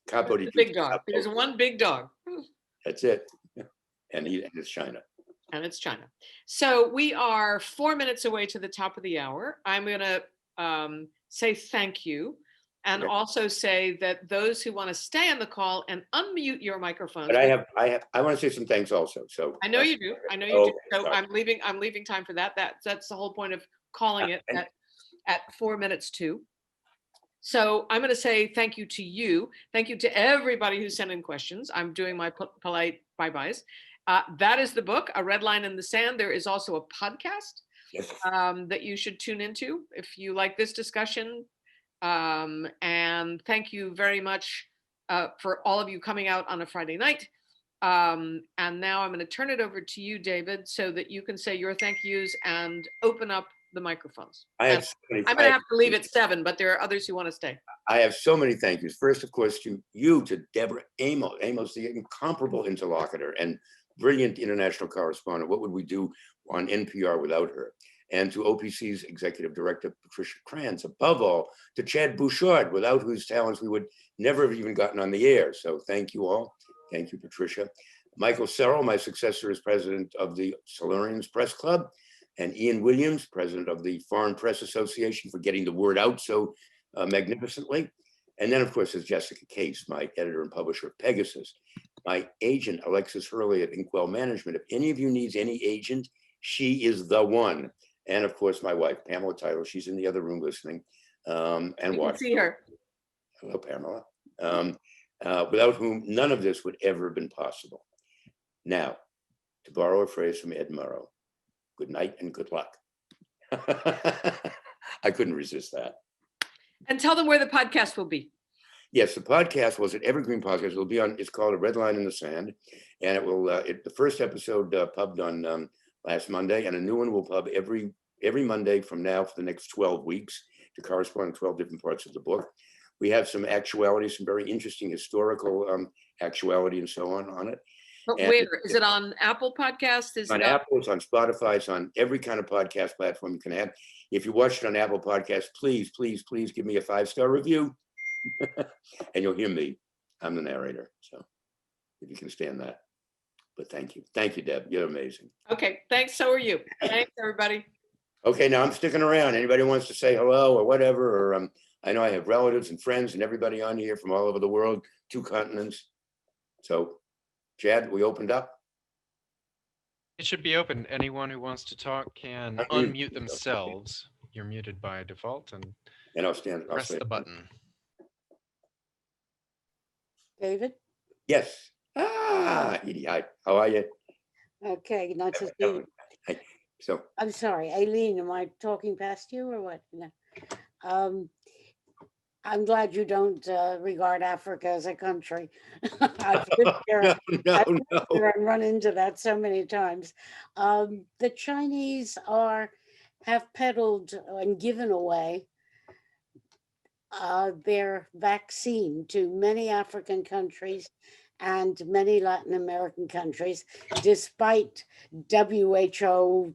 capo di
Big dog.
capo.
There's one big dog.
That's it. And it's China.
And it's China. So we are 4 minutes away to the top of the hour. I'm going to say thank you, and
Okay.
also say that those who want to stay on the call and unmute your microphones.
But I want to say some thanks also. So
I know you do. I know you do. So
sorry.
I'm leaving time for that. That's the whole point of calling it at 4 minutes to. So I'm going to say thank you to you. Thank you to everybody who sent in questions. I'm doing my polite bye-byes. That is the book, A Red Line in the Sand. There is also a podcast
Yes.
that you should tune into if you like this discussion. And thank you very much for all of you coming out on a Friday night. And now I'm going to turn it over to you, David, so that you can say your thank yous and open up the microphones.
I'm
going to have to leave at 7, but there are others who want to stay.
I have so many thank yous. First, of course, to you, to Deborah Amos, the incomparable interlocutor and brilliant international correspondent. What would we do on NPR without her? And to OPC's executive director, Patricia Kranz, above all, to Chad Bouchard, without whose talents we would never have even gotten on the air. So thank you all. Thank you, Patricia. Michael Serrell, my successor as president of the Silurians Press Club, and Ian Williams, president of the Foreign Press Association, for getting the word out so magnificently. And then, of course, there's Jessica Case, my editor and publisher of Pegasus, my agent, Alexis Hurley at Inkwell Management. If any of you needs any agent, she is the one. And of course, my wife, Pamela Tyler, she's in the other room listening and
You
watching.
can see her.
Hello, Pamela. Without whom none of this would ever have been possible. Now, to borrow a phrase from Ed Murrow, good night and good luck. I couldn't resist that.
And tell them where the podcast will be.
Yes, the podcast was an evergreen podcast. It'll be on, it's called A Red Line in the Sand. And it will, the first episode pubbed on last Monday, and a new one will pub every Monday from now for the next 12 weeks to correspond to 12 different parts of the book. We have some actuality, some very interesting historical actuality and so on it.
But
And
where? Is it on Apple Podcasts? Is
on
it
Apple, it's on Spotify, it's on every kind of podcast platform you can have. If you watch it on Apple Podcasts, please, please, please give me a 5-star review. And you'll hear me. I'm the narrator. So if you can stand that. But thank you. Thank you, Deb. You're amazing.
Okay, thanks. So are you. Thanks, everybody.
Okay, now I'm sticking around. Anybody wants to say hello or whatever, or I know I have relatives and friends and everybody on here from all over the world, 2 continents. So, Chad, we opened up.
It should be open. Anyone who wants to talk can unmute themselves. You're muted by default, and
And I'll
press
say
the button.
David?
yes. Edie, hi. How are you?
Okay, not to see.
Hi. So,
I'm sorry, Aileen, am I talking past you or what? No. I'm glad you don't regard Africa as a country. I've lived there,
no.
and run into that so many times. The Chinese have peddled and given away their vaccine to many African countries and many Latin American countries, despite WHO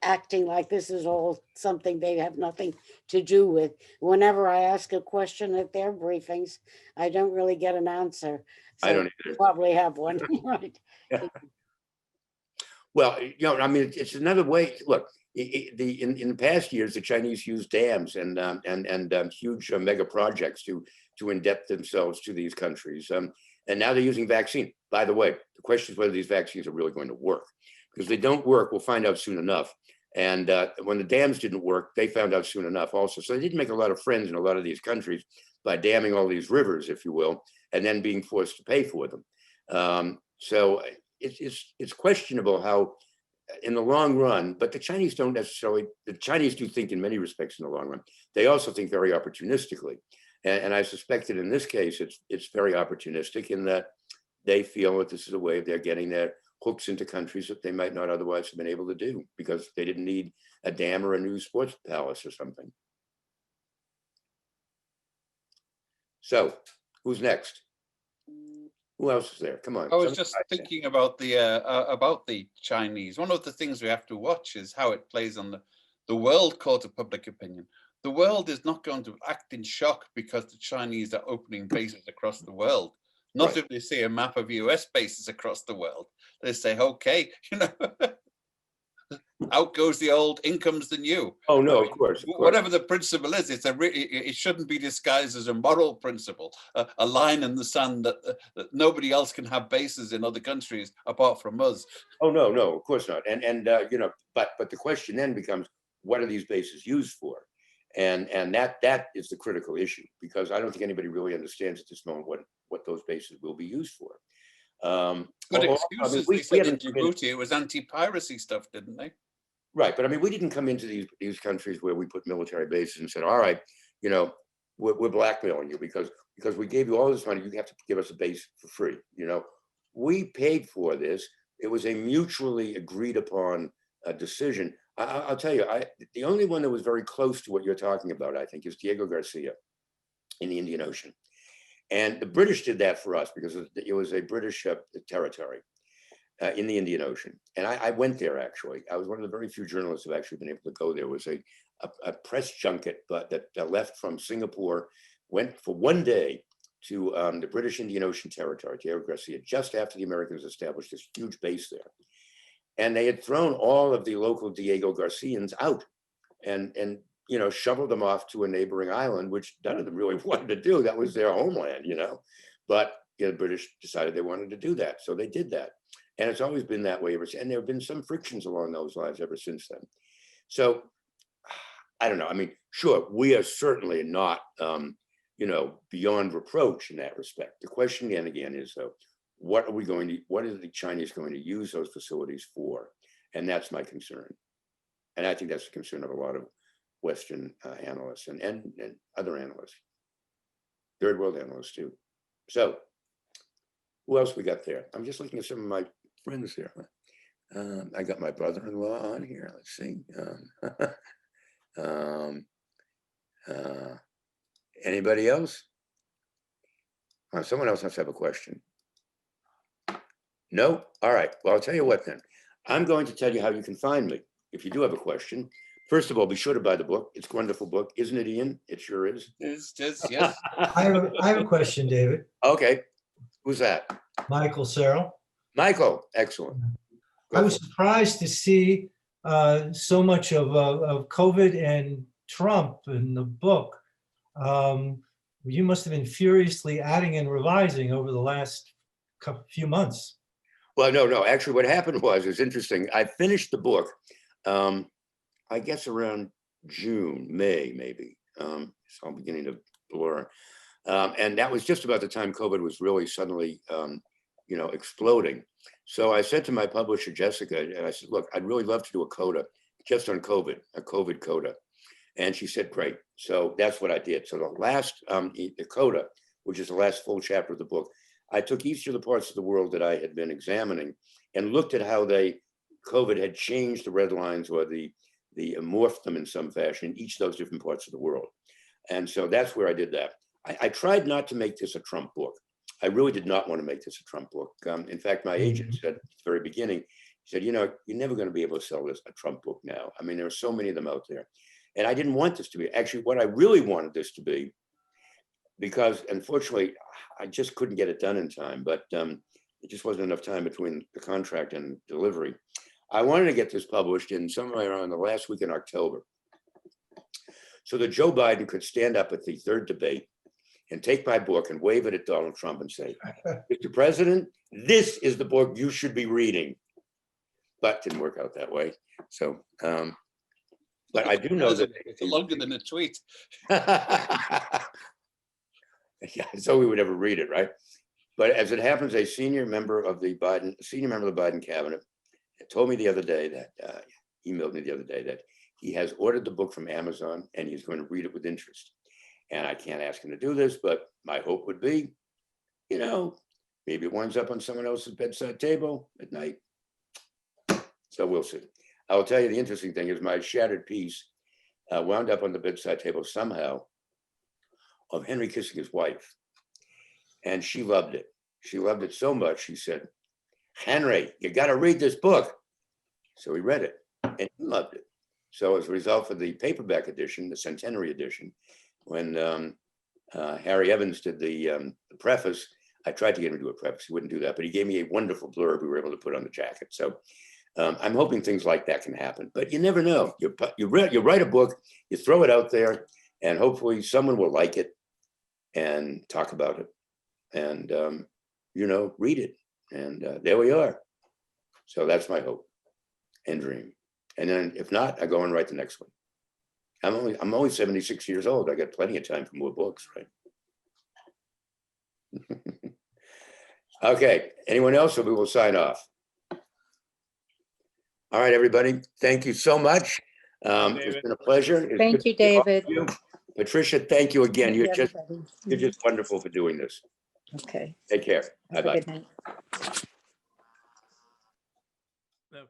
acting like this is all something they have nothing to do with. Whenever I ask a question at their briefings, I don't really get an answer. So
I don't either.
you probably have one, right?
Yeah. Well, I mean, it's another way. Look, in the past years, the Chinese used dams and huge mega projects to indebt themselves to these countries. And now they're using vaccine. By the way, the question is whether these vaccines are really going to work. Because if they don't work, we'll find out soon enough. And when the dams didn't work, they found out soon enough also. So they didn't make a lot of friends in a lot of these countries by damming all these rivers, if you will, and then being forced to pay for them. So it's questionable how, in the long run, but the Chinese don't necessarily, the Chinese do think in many respects in the long run. They also think very opportunistically. And I suspect that in this case, it's very opportunistic in that they feel that this is a way of their getting their hooks into countries that they might not otherwise have been able to do because they didn't need a dam or a new sports palace or something. So who's next? Who else is there? Come on.
I was just thinking about the Chinese. One of the things we have to watch is how it plays on the world court of public opinion. The world is not going to act in shock because the Chinese are opening bases across the world. Not
Right.
if they see a map of US bases across the world. They say, okay, out goes the old, in comes the new.
Oh, no, of course.
Whatever the principle is, it shouldn't be disguised as a moral principle, a line in the sand that nobody else can have bases in other countries apart from us.
Oh, no, of course not. And but the question then becomes, what are these bases used for? And that is the critical issue, because I don't think anybody really understands at this moment what those bases will be used for.
Good excuses. They said in Djibouti it was anti-piracy stuff, didn't they?
Right, but I mean, we didn't come into these countries where we put military bases and said, all right, we're blackmailing you because we gave you all this money, you have to give us a base for free. We paid for this. It was a mutually agreed upon decision. I'll tell you, the only one that was very close to what you're talking about, I think, is Diego Garcia in the Indian Ocean. And the British did that for us because it was a British territory in the Indian Ocean. And I went there, actually. I was one of the very few journalists who've actually been able to go there. It was a press junket that left from Singapore, went for one day to the British Indian Ocean Territory, Diego Garcia, just after the Americans established this huge base there. And they had thrown all of the local Diego Garcians out and shoveled them off to a neighboring island, which none of them really wanted to do. That was their homeland, But the British decided they wanted to do that. So they did that. And it's always been that way ever since. And there have been some frictions along those lines ever since then. So I don't know. I mean, sure, we are certainly not, beyond reproach in that respect. The question again is, though, what are the Chinese going to use those facilities for? And that's my concern. And I think that's the concern of a lot of Western analysts and other analysts, third world analysts too. So who else we got there? I'm just looking at some of my friends here. I got my brother-in-law on here. Let's see. Anybody else? Someone else has to have a question. No? All right. Well, I'll tell you what then. I'm going to tell you how you can find me if you do have a question. First of all, be sure to buy the book. It's a wonderful book. Isn't it, Ian? It sure is.
It's just, yes.
I have a question, David.
Okay. Who's that?
Michael Searle.
Michael. Excellent.
I was surprised to see so much of COVID and Trump in the book. You must have been furiously adding and revising over the last few months.
Well, no. Actually, what happened was, it's interesting. I finished the book, I guess around June, May, maybe. So I'm beginning to blur. And that was just about the time COVID was really suddenly, exploding. So I said to my publisher, Jessica, and I said, look, I'd really love to do a coda just on COVID, a COVID coda. And she said, great. So that's what I did. So the last, the coda, which is the last full chapter of the book, I took each of the parts of the world that I had been examining and looked at how COVID had changed the red lines or the morphed them in some fashion in each of those different parts of the world. And so that's where I did that. I tried not to make this a Trump book. I really did not want to make this a Trump book. In fact, my agent said at the very beginning, he said, you're never going to be able to sell this a Trump book now. I mean, there are so many of them out there. And I didn't want this to be. Actually, what I really wanted this to be, because unfortunately, I just couldn't get it done in time, but it just wasn't enough time between the contract and delivery. I wanted to get this published in somewhere around the last week in October, so that Joe Biden could stand up at the third debate and take my book and wave it at Donald Trump and say, Mr. President, this is the book you should be reading. but didn't work out that way. So, but I do know that
It's longer than a tweet.
yeah, so we would never read it, right? But as it happens, a senior member of the Biden cabinet told me the other day that emailed me the other day that he has ordered the book from Amazon and he's going to read it with interest. And I can't ask him to do this, but my hope would be, you know, maybe it winds up on someone else's bedside table at night. So we'll see. I will tell you the interesting thing is my shattered piece wound up on the bedside table somehow of Henry kissing his wife. And she loved it. She loved it so much, she said, Henry, you got to read this book. So he read it and he loved it. So as a result of the paperback edition, the centenary edition, when Harry Evans did the preface, I tried to get him to do a preface. He wouldn't do that, but he gave me a wonderful blurb we were able to put on the jacket. So I'm hoping things like that can happen, but you never know. You write a book, you throw it out there, and hopefully someone will like it and talk about it and, you know, read it. And there we are. So that's my hope and dream. And then if not, I go and write the next one. I'm only 76 years old. I got plenty of time for more books, right? Okay, anyone else, or we will sign off? All right, everybody, thank you so much. It's been a pleasure. It's
Thank
good
you,
to see all of
David.
you. Patricia, thank you again.
Thank you,
You're just
everybody.
wonderful for doing this.
Okay.
Take care.
Have a
Bye-bye.
good night.